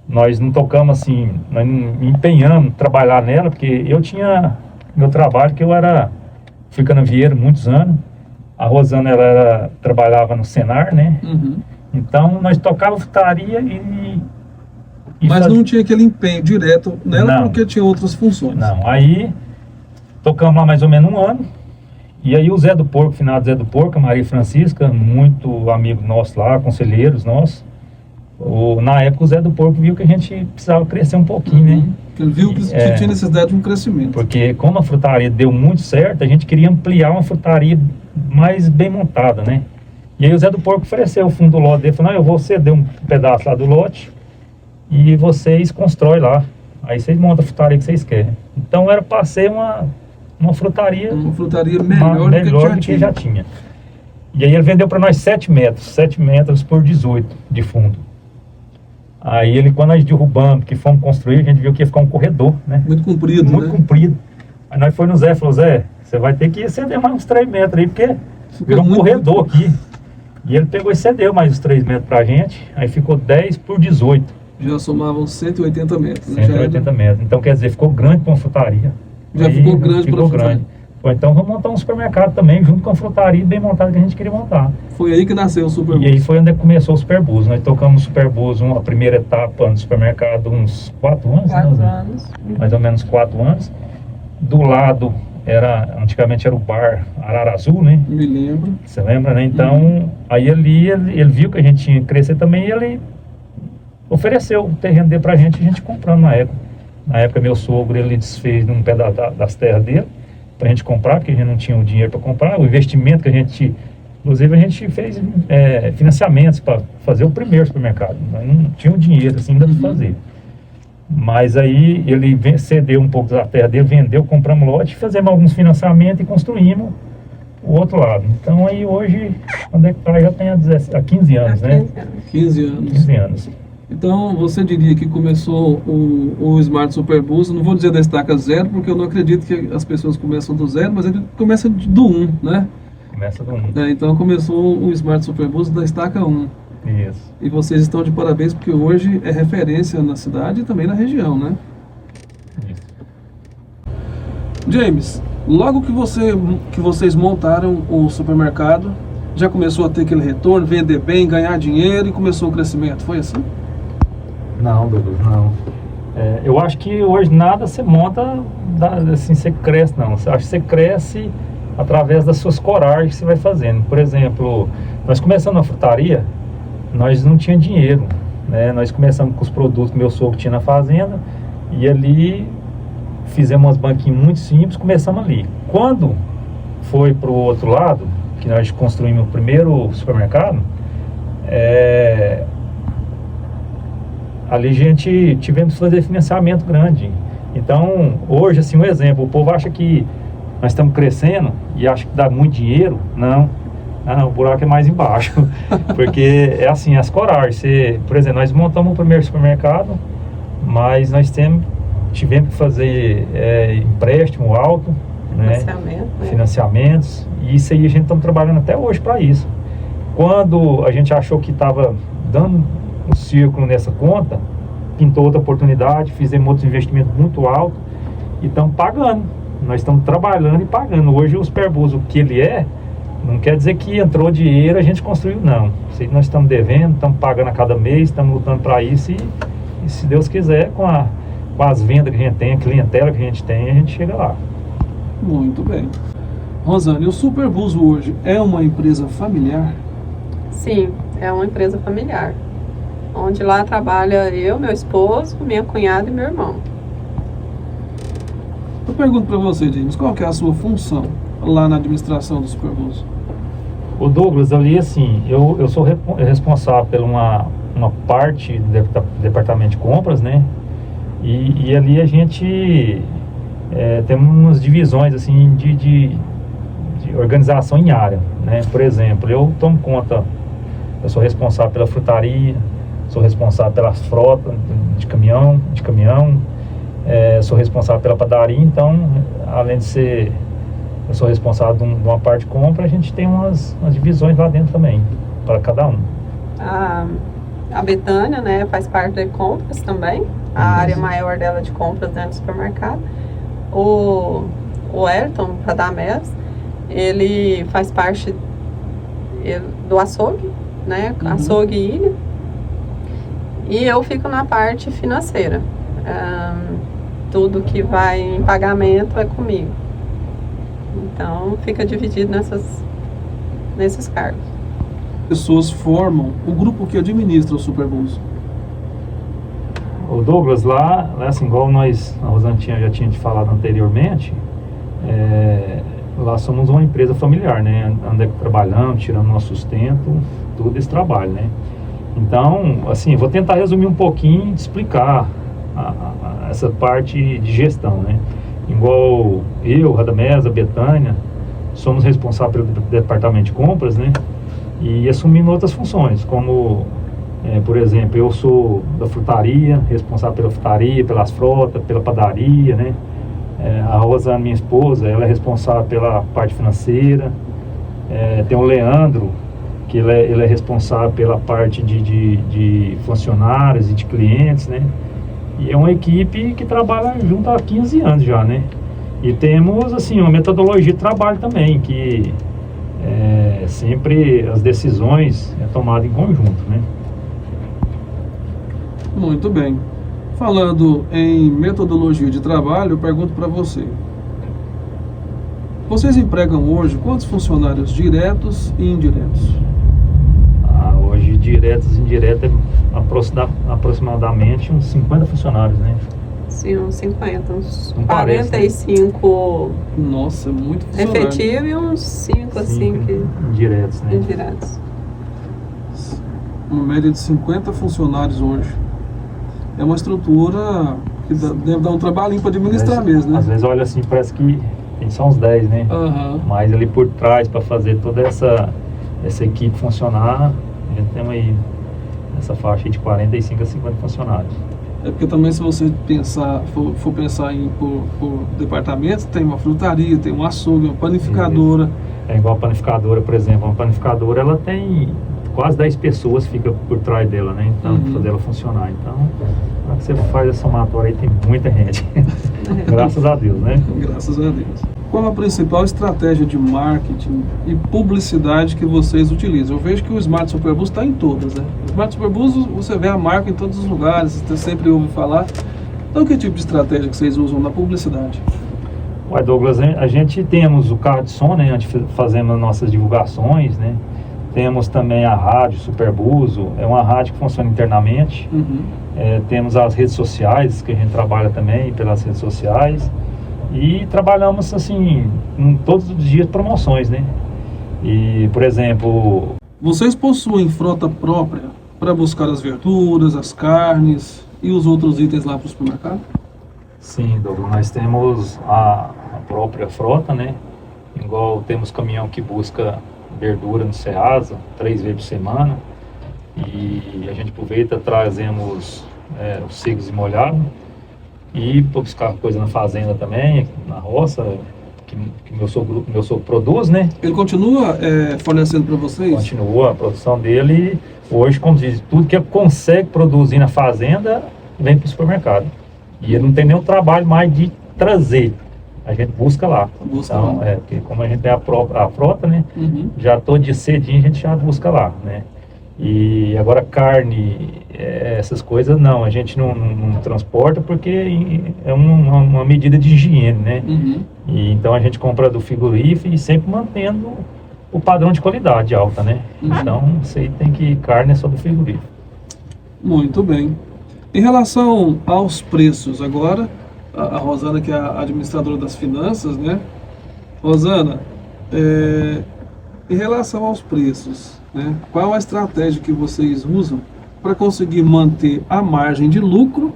Nós não tocamos assim, nós não empenhamos trabalhar nela, porque eu tinha meu trabalho, que fui canavieiro muitos anos. A Rosana, trabalhava no Senar, né? Então nós tocávamos frutaria Mas não tinha aquele empenho direto nela, não, porque tinha outras funções. Não, aí tocamos lá mais ou menos um ano. E aí o Zé do Porco, finado Zé do Porco, a Maria Francisca, muito amigo nosso lá, conselheiros nossos. Na época o Zé do Porco viu que a gente precisava crescer um pouquinho, né? Ele viu que tinha necessidade de um crescimento. Porque como a frutaria deu muito certo, a gente queria ampliar uma frutaria mais bem montada, né? E aí o Zé do Porco ofereceu o fundo do lote dele, falou, não, eu vou ceder um pedaço lá do lote e vocês constroem lá. Aí vocês montam a frutaria que vocês querem. Então era para ser uma frutaria melhor do que já tinha. E aí ele vendeu para nós 7 metros por 18 de fundo. Aí quando nós derrubamos, que fomos construir, a gente viu que ia ficar um corredor, né? Muito comprido, muito comprido. Aí nós fomos no Zé, falou, Zé, você vai ter que ceder mais uns 3 metros aí, porque virou um corredor aqui. E ele pegou e cedeu mais uns 3 metros pra gente, aí ficou 10 por 18. Já somavam 180 metros. 180 metros. Então quer dizer, ficou grande para uma frutaria. Já ficou grande para a frutaria. Ou então vamos montar um supermercado também, junto com a frutaria bem montada que a gente queria montar. Foi aí que nasceu o Superbus. E aí foi onde começou o Superbus. Nós tocamos o Superbus, a primeira etapa no supermercado, uns 4 anos. 4 né? anos. Mais ou menos 4 anos. Do lado, antigamente era o bar Arara Azul, né? Me lembro. Você lembra, né? Então, aí ele viu que a gente tinha que crescer também e ele ofereceu o terreno dele pra gente, a gente comprando na época. Na época, meu sogro, ele desfez num pé das terras dele pra gente comprar, porque a gente não tinha o dinheiro para comprar. O investimento que a gente... Inclusive, a gente fez financiamentos para fazer o primeiro supermercado. Nós não tinha o dinheiro, assim, ainda para fazer. Mas aí, ele cedeu um pouco da terra dele, vendeu, compramos lote, fizemos alguns financiamentos e construímos o outro lado. Então, aí hoje, onde é que tá? Já tem há 15 anos, né? 15 anos. 15 anos. Então, você diria que começou o Smart Superbus, não vou dizer da estaca zero, porque eu não acredito que as pessoas começam do zero, mas ele começa do 1, né? Começa do 1. Então, começou o Smart Superbus da estaca 1. Isso. E vocês estão de parabéns, porque hoje é referência na cidade e também na região, né? Isso. James, logo que vocês montaram o supermercado, já começou a ter aquele retorno, vender bem, ganhar dinheiro e começou o crescimento, foi assim? Não, Douglas, não. Eu acho que hoje nada você monta, assim, você cresce, não. Eu acho que você cresce através das suas coragens que você vai fazendo. Por exemplo, nós começamos na frutaria, nós não tínhamos dinheiro, né? Nós começamos com os produtos que meu sogro tinha na fazenda e ali fizemos umas banquinhas muito simples, começamos ali. Quando foi para o outro lado, que nós construímos o primeiro supermercado, ali a gente tivemos que fazer financiamento grande. Então, hoje, assim, um exemplo, o povo acha que nós estamos crescendo e acha que dá muito dinheiro. Não, o buraco é mais embaixo. Porque é assim, as coragens. Por exemplo, nós montamos o primeiro supermercado, mas nós tivemos que fazer empréstimo alto, né? Financiamentos. E isso aí a gente está trabalhando até hoje para isso. Quando a gente achou que estava dando um círculo nessa conta, pintou outra oportunidade, fizemos outros investimentos muito altos e estamos pagando. Nós estamos trabalhando e pagando. Hoje o Superbus, o que ele não quer dizer que entrou dinheiro, a gente construiu, não. Isso nós estamos devendo, estamos pagando a cada mês, estamos lutando para isso e se Deus quiser, com as vendas que a gente tem, a clientela que a gente tem, a gente chega lá. Muito bem. Rosane, o Superbus hoje é uma empresa familiar? Sim, é uma empresa familiar. Onde lá trabalha eu, meu esposo, minha cunhada e meu irmão. Eu pergunto para você, James, qual que é a sua função lá na administração do Superbus? O Douglas, ali, assim, eu sou responsável por uma parte do departamento de compras, né? E ali a gente tem umas divisões, assim, de organização em área, né? Por exemplo, eu tomo conta, eu sou responsável pela frutaria, sou responsável pela frota de caminhão, sou responsável pela padaria. Então, além de ser, eu sou responsável de uma parte de compra, a gente tem umas divisões lá dentro também, para cada um. A Betânia, né, faz parte de compras também, a área maior dela de compras dentro do supermercado. O Ayrton Radamés, ele faz parte do açougue, né, açougue e ilha. E eu fico na parte financeira. Tudo que vai em pagamento é comigo. Então, fica dividido nesses cargos. Pessoas formam o grupo que administra o Superbus. O Douglas, lá assim, igual a Rosane já tinha te falado anteriormente, lá somos uma empresa familiar, né? Andamos trabalhando, tirando nosso sustento, tudo esse trabalho, né? Então, assim, vou tentar resumir um pouquinho e explicar essa parte de gestão, né? Igual eu, Radamés, a Betânia, somos responsáveis pelo departamento de compras, né? E assumimos outras funções, como, por exemplo, eu sou da frutaria, responsável pela frutaria, pelas frotas, pela padaria, né? A Rosane, minha esposa, ela é responsável pela parte financeira. Tem o Leandro, que ele é responsável pela parte de funcionários e de clientes, né? E é uma equipe que trabalha junto há 15 anos já, né? E temos, assim, uma metodologia de trabalho também, que sempre as decisões é tomada em conjunto, né? Muito bem. Falando em metodologia de trabalho, eu pergunto para você. Vocês empregam hoje quantos funcionários diretos e indiretos? Hoje, diretos e indiretos, aproximadamente uns 50 funcionários, né? Sim, uns 50, uns Não parece, né? 45 Nossa, muito funcionário. efetivo e uns 5 assim que indiretos, né? indiretos. Uma média de 50 funcionários hoje. É uma estrutura que deve dar um trabalhinho para administrar mesmo, né? Às vezes olha assim, parece que tem só uns 10, né? Aham. Mas ali por trás, para fazer toda essa equipe funcionar, a gente tem aí essa faixa aí de 45 a 50 funcionários. É porque também se você for pensar por departamentos, tem uma frutaria, tem um açougue, uma panificadora. É igual a panificadora, por exemplo. Uma panificadora, ela tem quase 10 pessoas que ficam por trás dela, né? Então, para fazer ela funcionar. Então, na hora que você faz a somatória aí, tem muita gente. Graças a Deus, né? Graças a Deus. Qual a principal estratégia de marketing e publicidade que vocês utilizam? Eu vejo que o Smart Superbus está em todas, né? O Smart Superbus, você vê a marca em todos os lugares, você sempre ouve falar. Então, que tipo de estratégia que vocês usam na publicidade? Ué, Douglas, a gente temos o carro de som, né? Onde fazemos nossas divulgações, né? Temos também a rádio Superbuso, é uma rádio que funciona internamente. Uhum. Temos as redes sociais, que a gente trabalha também pelas redes sociais. E trabalhamos, assim, todos os dias promoções, né? E, por exemplo... Vocês possuem frota própria para buscar as verduras, as carnes e os outros itens lá para o supermercado? Sim, Douglas, nós temos a própria frota, né? Igual temos caminhão que busca verdura no Ceasa 3 vezes por semana. E a gente aproveita, trazemos os secos e molhados. E para buscar coisa na fazenda também, na roça, que meu sogro produz, né? Ele continua fornecendo para vocês? Continua a produção dele. Hoje, como diz, tudo que ele consegue produzir na fazenda, vem para o supermercado. E ele não tem nenhum trabalho mais de trazer. A gente busca lá. Então, porque como a gente tem a frota, né? Uhum. Já todo dia cedinho a gente já busca lá, né? E agora carne, essas coisas não, a gente não transporta porque é uma medida de higiene, né? Uhum. E então a gente compra do frigorífico e sempre mantendo o padrão de qualidade alta, né? Uhum. Então isso aí carne é só do frigorífico. Muito bem. Em relação aos preços, agora, a Rosana, que é a administradora das finanças, né? Rosana, em relação aos preços, né? Qual a estratégia que vocês usam para conseguir manter a margem de lucro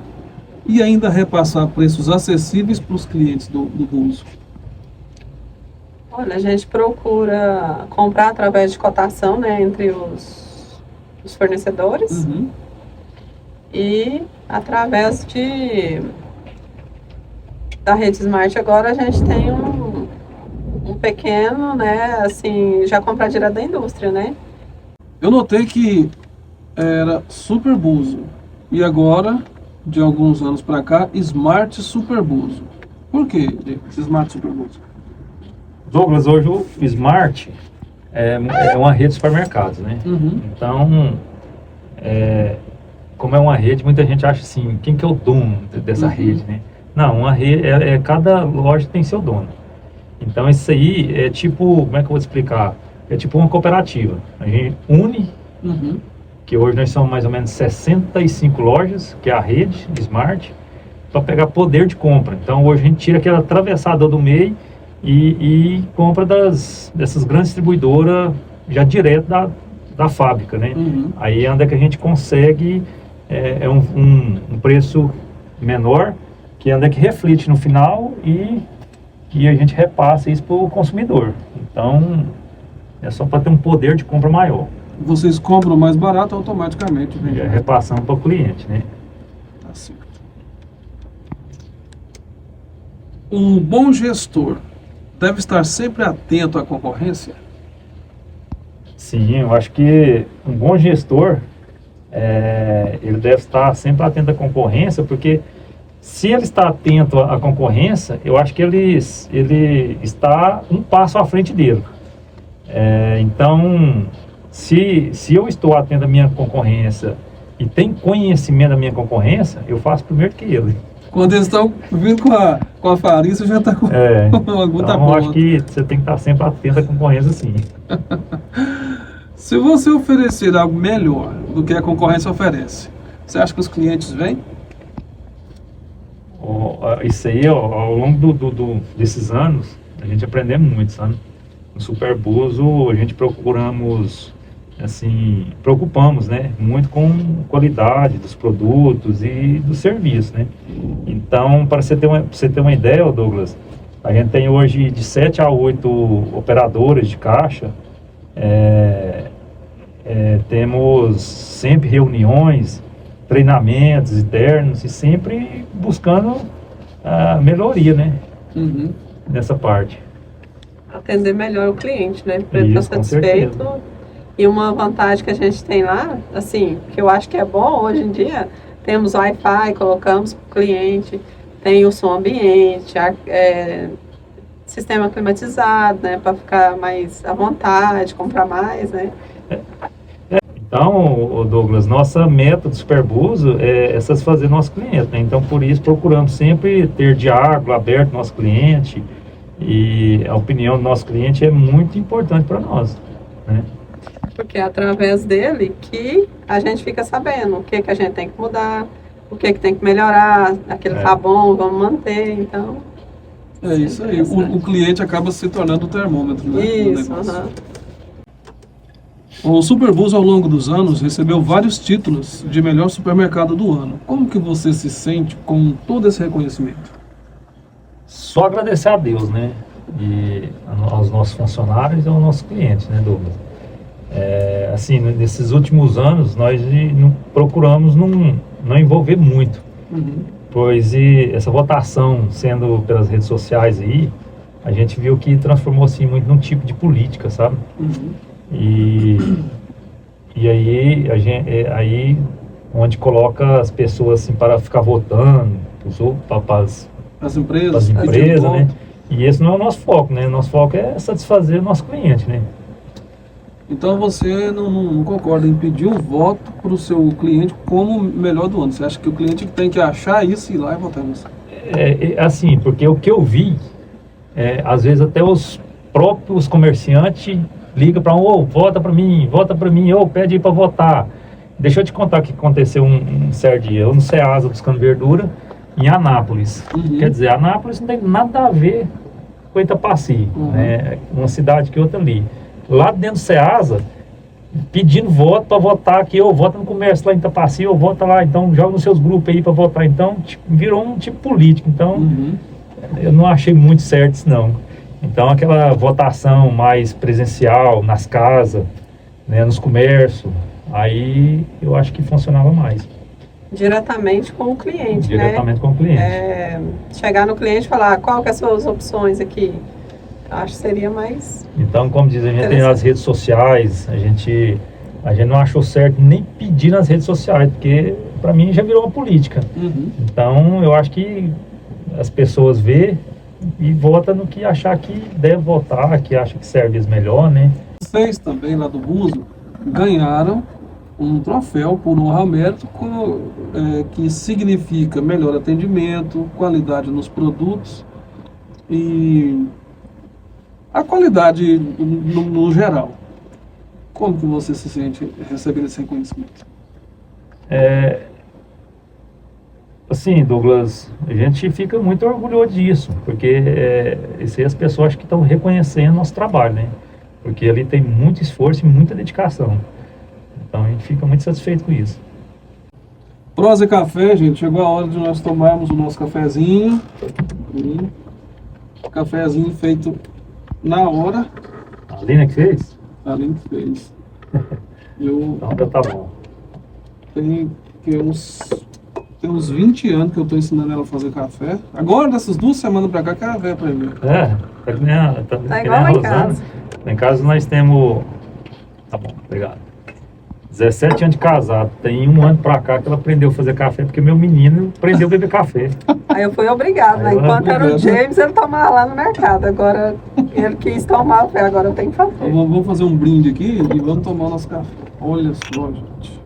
e ainda repassar preços acessíveis para os clientes do Buso? Olha, a gente procura comprar através de cotação, né, entre os fornecedores. Uhum. E através da rede Smart agora a gente tem um pequeno, né, assim, já comprar direto da indústria, né? Eu notei que era Superbuso e agora, de alguns anos para cá, Smart Superbuso. Por que Smart Superbuso? Douglas, hoje o Smart é uma rede de supermercados, né? Uhum. Então, como é uma rede, muita gente acha assim, quem que é o dono dessa rede, né? Não, uma rede, cada loja tem seu dono. Então isso aí é tipo, como é que eu vou te explicar? É tipo uma cooperativa. A gente une, que hoje nós somos mais ou menos 65 lojas, que é a rede Smart, para pegar poder de compra. Então hoje a gente tira aquela atravessada do meio e compra dessas grandes distribuidoras já direto da fábrica, né? Uhum. Aí é onde é que a gente consegue um preço menor, que é onde é que reflete no final e a gente repassa isso para o consumidor. Então, é só para ter um poder de compra maior. Vocês compram mais barato automaticamente, E né? repassando para o cliente, né? Tá certo. Um bom gestor deve estar sempre atento à concorrência? Sim, eu acho que um bom gestor, ele deve estar sempre atento à concorrência, porque Se ele está atento à concorrência, eu acho que ele está um passo à frente dele. Então, se eu estou atento à minha concorrência e tem conhecimento da minha concorrência, eu faço primeiro que ele. Quando eles estão vindo com a farinha, você já está com uma gota então, eu acho que você tem que estar sempre atento à concorrência, sim. Se você oferecer algo melhor do que a concorrência oferece, você acha que os clientes vêm? Isso aí, ao longo desses anos, a gente aprendeu muito, sabe? No Superbuzo, a gente preocupamos, né? Muito com a qualidade dos produtos e dos serviços, né? Então, para você ter uma ideia, Douglas, a gente tem hoje de 7 a 8 operadoras de caixa, temos sempre reuniões, treinamentos internos e sempre buscando a melhoria, né? Uhum. Nessa parte. Atender melhor o cliente, né? Para ele Isso, estar com satisfeito. certeza. E uma vantagem que a gente tem lá, assim, que eu acho que é bom hoje em dia, temos Wi-Fi, colocamos para o cliente, tem o som ambiente, sistema climatizado, né? Para ficar mais à vontade, comprar mais, né? Então, Douglas, nossa meta do Superbuzo é satisfazer nosso cliente, né? Então, por isso, procuramos sempre ter diálogo aberto com o nosso cliente, e a opinião do nosso cliente é muito importante para nós, né? Porque é através dele que a gente fica sabendo o que a gente tem que mudar, o que tem que melhorar, aquilo tá bom, vamos manter, então... É isso aí, o cliente acaba se tornando o termômetro, né? Isso, O Superbuzo, ao longo dos anos, recebeu vários títulos de melhor supermercado do ano. Como que você se sente com todo esse reconhecimento? Só agradecer a Deus, né? E aos nossos funcionários e aos nossos clientes, né, Douglas? Assim, nesses últimos anos, nós procuramos não envolver muito. Uhum. Pois essa votação sendo pelas redes sociais aí, a gente viu que transformou assim muito num tipo de política, sabe? Uhum. E aí onde coloca as pessoas assim para ficar votando, para As empresas, né? E esse não é o nosso foco, né? Nosso foco é satisfazer o nosso cliente, né? Então você não concorda em pedir um voto para o seu cliente como melhor do ano? Você acha que o cliente tem que achar isso e ir lá e votar nisso? Assim, porque o que eu vi, às vezes até os próprios comerciantes ligam para vota para mim, pede aí para votar. Deixa eu te contar o que aconteceu um certo dia. Eu no Ceasa buscando verdura em Anápolis. Uhum. Quer dizer, Anápolis não tem nada a ver com Itapaci, né? Uma cidade que outra ali. Lá dentro do Ceasa, pedindo voto para votar aqui, ou vota no comércio lá em Itapaci, ou vota lá, então joga nos seus grupos aí para votar. Então, virou um tipo político. Então, eu não achei muito certo isso, não. Então, aquela votação mais presencial, nas casas, né, nos comércios, aí eu acho que funcionava mais. Diretamente com o cliente, Diretamente com o cliente. Chegar no cliente e falar, qual que são as suas opções aqui? Acho que seria mais... Então, como diz, a gente tem as redes sociais, a gente não achou certo nem pedir nas redes sociais, porque para mim já virou uma política. Uhum. Então, eu acho que as pessoas vê e votam no que achar que deve votar, que acha que serve melhor, né? Vocês também lá do Buzo ganharam um troféu por honra ao mérito que significa melhor atendimento, qualidade nos produtos e a qualidade no geral. Como que você se sente recebendo esse reconhecimento? Assim, Douglas, a gente fica muito orgulhoso disso, porque as pessoas que estão reconhecendo nosso trabalho, né? Porque ali tem muito esforço e muita dedicação. Então a gente fica muito satisfeito com isso. Prosa e café, gente. Chegou a hora de nós tomarmos o nosso cafezinho. Cafezinho feito na hora. A Lina que fez? A Aline fez. Então já tá bom. Tem uns 20 anos que eu tô ensinando ela a fazer café. Agora, dessas 2 semanas pra cá, que ela veio aprender. Tá que nem Tá igual lá em casa. Lá em casa nós temos... Tá bom, obrigado. 17 anos de casado. Tem um ano pra cá que ela aprendeu a fazer café, porque meu menino aprendeu a beber café. Aí eu fui obrigada, né? Aí eu Enquanto era o obrigado. James, ele tomava lá no mercado. Agora ele quis tomar, eu falei, agora eu tenho que fazer. Então, vamos fazer um brinde aqui e vamos tomar o nosso café. Olha só, gente.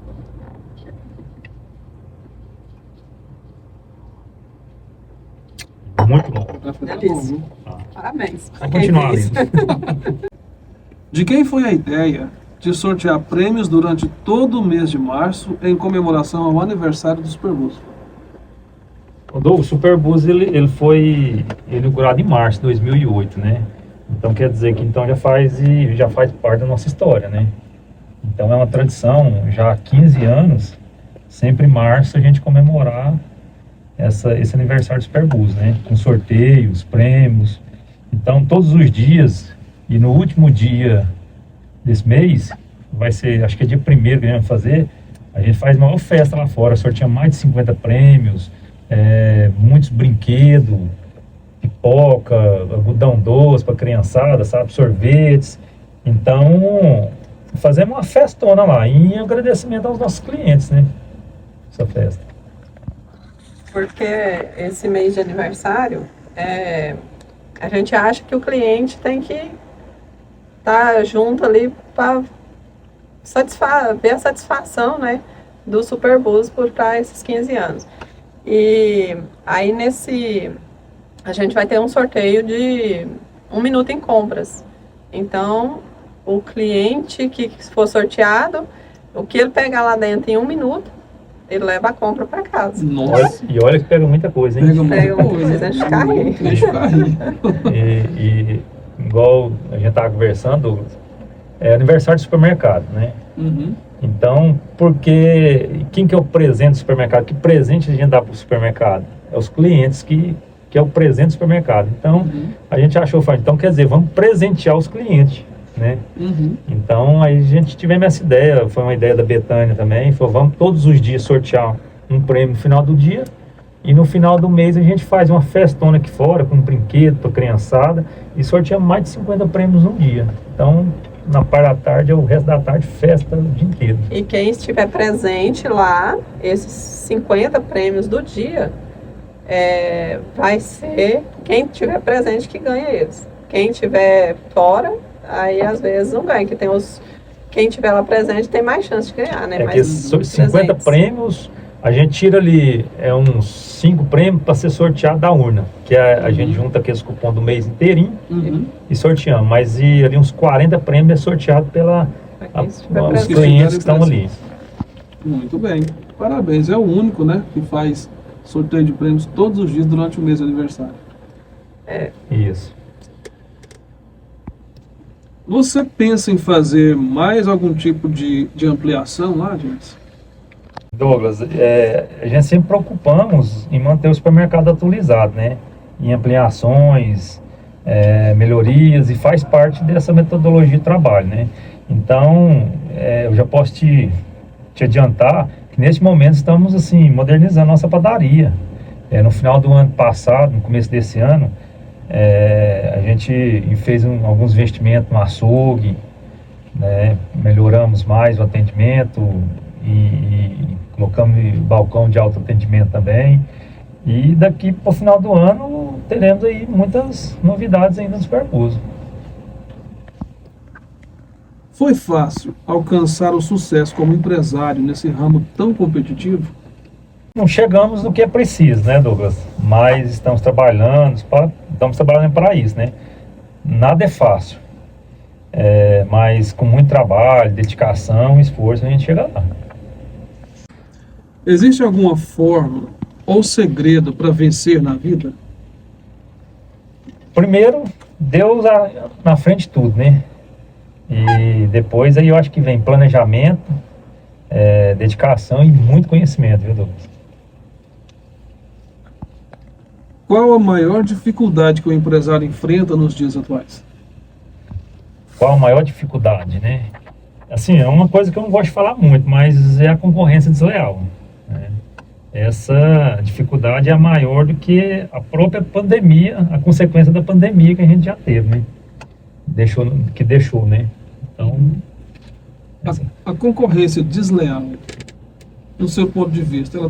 Muito bom. O café tá bom, Delícia. viu? Parabéns. pra Vamos quem continuar fez. ali. De quem foi a ideia de sortear prêmios durante todo o mês de março em comemoração ao aniversário do Superbus? O Superbus ele foi inaugurado em março de 2008, né? Então quer dizer que então já faz parte da nossa história, né? Então é uma tradição, já há 15 anos, sempre em março a gente comemorar esse aniversário do Superbus, né? Com sorteios, prêmios. Então todos os dias, e no último dia desse mês, vai ser, acho que é dia 1º que a gente vai fazer, a gente faz uma maior festa lá fora, sorteia mais de 50 prêmios, muitos brinquedos, pipoca, algodão doce para criançada, sabe, sorvetes. Então, fazemos uma festona lá, em agradecimento aos nossos clientes, né? Essa festa. Porque esse mês de aniversário, a gente acha que o cliente tem que estar junto ali para ver a satisfação, né, do Superbus por estar esses 15 anos. E aí a gente vai ter um sorteio de 1 minuto em compras. Então, o cliente que for sorteado, o que ele pegar lá dentro em 1 minuto, ele leva a compra para casa. Nossa, E olha que pega muita coisa, hein? pega Pega muita muita coisa. coisa, enche o carrinho. Enche o carrinho. E igual a gente estava conversando, é aniversário do supermercado, né? Uhum. Então, porque quem que é o presente do supermercado? Que presente a gente dá para o supermercado? É os clientes que é o presente do supermercado. Então, a gente achou, então quer dizer, vamos presentear os clientes, né? Uhum. Então, aí a gente tivemos essa ideia, foi uma ideia da Betânia também, falou, vamos todos os dias sortear um prêmio no final do dia, e no final do mês a gente faz uma festona aqui fora, com um brinquedo para criançada, e sorteamos mais de 50 prêmios num dia. Então, na parte da tarde, o resto da tarde, festa o dia inteiro. E quem estiver presente lá, esses 50 prêmios do dia, vai ser quem estiver presente que ganha eles. Quem estiver fora, aí às vezes não ganha, que quem estiver lá presente tem mais chance de ganhar, né? É que Mais esses 50 presentes. prêmios, a gente tira ali uns 5 prêmios para ser sorteado da urna, que a gente junta aqueles cupom do mês inteirinho Uhum. e sorteamos, mas ali uns 40 prêmios é sorteado Pra quem estiver os presente. clientes que estão ali. Muito bem. Parabéns. É o único, né, que faz sorteio de prêmios todos os dias durante o mês de aniversário. Isso. Você pensa em fazer mais algum tipo de ampliação lá, James? Douglas, a gente sempre preocupamos em manter o supermercado atualizado, né? Em ampliações, melhorias, e faz parte dessa metodologia de trabalho, né? Então, eu já posso te adiantar que neste momento estamos assim modernizando nossa padaria. No final do ano passado, no começo desse ano, a gente fez alguns investimentos no açougue, né? Melhoramos mais o atendimento e colocamos balcão de autoatendimento também. E daqui para o final do ano teremos aí muitas novidades ainda no Superbus. Foi fácil alcançar o sucesso como empresário nesse ramo tão competitivo? Não chegamos no que é preciso, né, Douglas? Mas estamos trabalhando para isso, né? Nada é fácil, mas com muito trabalho, dedicação e esforço a gente chega lá. Existe alguma fórmula ou segredo para vencer na vida? Primeiro, Deus na frente de tudo, né? E depois aí eu acho que vem planejamento, dedicação e muito conhecimento, viu, Douglas? Qual a maior dificuldade que o empresário enfrenta nos dias atuais? Qual a maior dificuldade, né? Assim, é uma coisa que eu não gosto de falar muito, mas é a concorrência desleal, né? Essa dificuldade é maior do que a própria pandemia, a consequência da pandemia que a gente já teve, né? Deixou, né? Então, A concorrência desleal, do seu ponto de vista, ela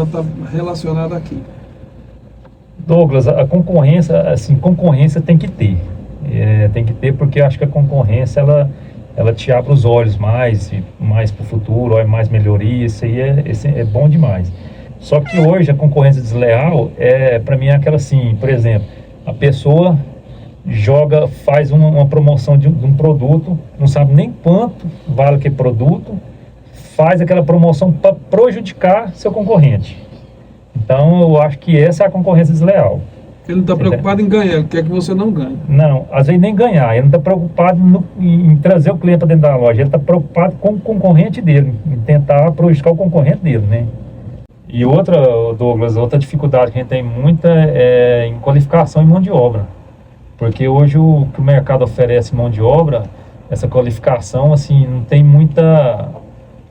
tá relacionada aqui. Douglas, a concorrência, assim, concorrência tem que ter. Tem que ter, porque eu acho que a concorrência, ela te abre os olhos mais para o futuro, olha mais melhoria, isso aí é bom demais. Só que hoje a concorrência desleal, para mim, é aquela assim, por exemplo, a pessoa faz uma promoção de um produto, não sabe nem quanto vale aquele produto, faz aquela promoção para prejudicar seu concorrente. Então, eu acho que essa é a concorrência desleal. Ele não está preocupado em ganhar, ele quer que você não ganhe. Não, às vezes nem ganhar, ele não está preocupado em trazer o cliente para dentro da loja, ele está preocupado com o concorrente dele, em tentar prejudicar o concorrente dele, né? E outra, Douglas, outra dificuldade que a gente tem muita é em qualificação e mão de obra. Porque hoje o que o mercado oferece mão de obra, essa qualificação, assim, não tem muita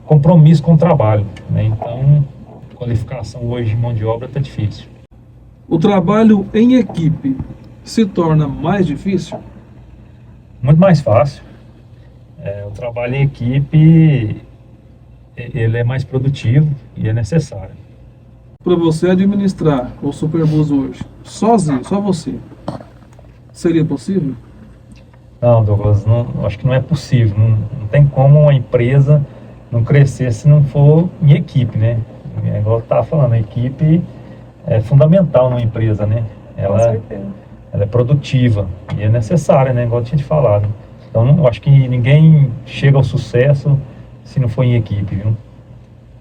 compromisso com o trabalho, né? Então, qualificação hoje de mão de obra está difícil. O trabalho em equipe se torna mais difícil? Muito mais fácil. O trabalho em equipe, ele é mais produtivo e é necessário. Para você administrar o Superbus hoje, sozinho, só você, seria possível? Não, Douglas, acho que não é possível. Não tem como uma empresa não crescer se não for em equipe, né? Igual eu estava falando, a equipe é fundamental numa empresa, né? Ela é produtiva e é necessária, né? Igual eu tinha te falado. Então, eu acho que ninguém chega ao sucesso se não for em equipe, viu?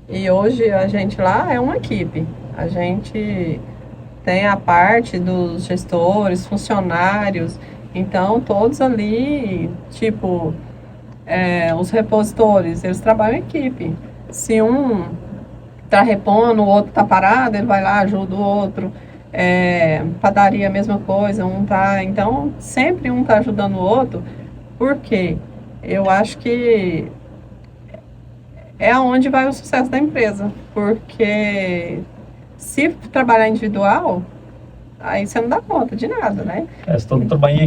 E hoje a gente lá é uma equipe. A gente tem a parte dos gestores, funcionários. Então, todos ali, tipo, os repositores, eles trabalham em equipe. Se um tá repondo, o outro tá parado, ele vai lá, ajuda o outro. Padaria, a mesma coisa, então, sempre um tá ajudando o outro, porque eu acho que é aonde vai o sucesso da empresa, porque se trabalhar individual, aí você não dá conta de nada, né? Se todo mundo trabalhar em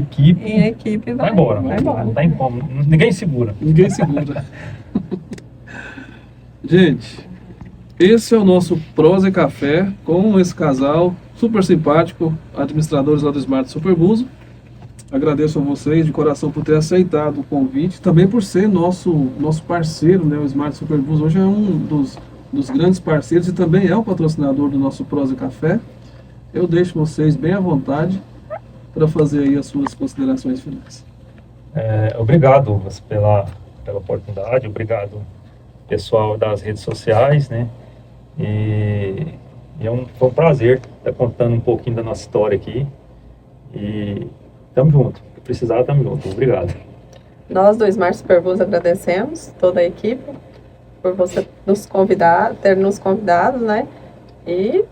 equipe vai embora. Não tem como, ninguém segura. Ninguém segura. Gente, esse é o nosso Prosa e Café com esse casal super simpático, administradores lá do Smart Superbus. Agradeço a vocês de coração por ter aceitado o convite, também por ser nosso parceiro, né? O Smart Superbus hoje é um dos grandes parceiros e também é o patrocinador do nosso Prosa e Café. Eu deixo vocês bem à vontade para fazer aí as suas considerações finais. Obrigado, Douglas, pela oportunidade, obrigado pessoal das redes sociais, né? E foi um prazer estar contando um pouquinho da nossa história aqui. E tamo junto. Se precisar, tamo junto. Obrigado. Nós do Smart Superbus agradecemos toda a equipe por você ter nos convidado, né? E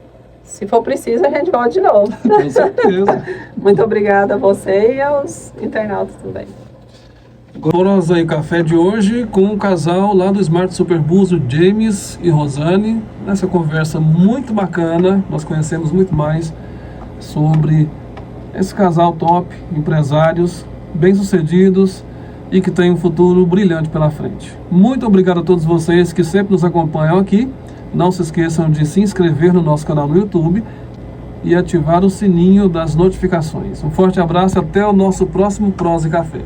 se for preciso, a gente volta de novo. Com certeza. Muito obrigada a você e aos internautas também. Prosa e Café de hoje com o casal lá do Smart Superbus, o James e Rosane. Nessa conversa muito bacana, nós conhecemos muito mais sobre esse casal top, empresários bem-sucedidos e que tem um futuro brilhante pela frente. Muito obrigado a todos vocês que sempre nos acompanham aqui. Não se esqueçam de se inscrever no nosso canal no YouTube e ativar o sininho das notificações. Um forte abraço e até o nosso próximo Prosa e Café.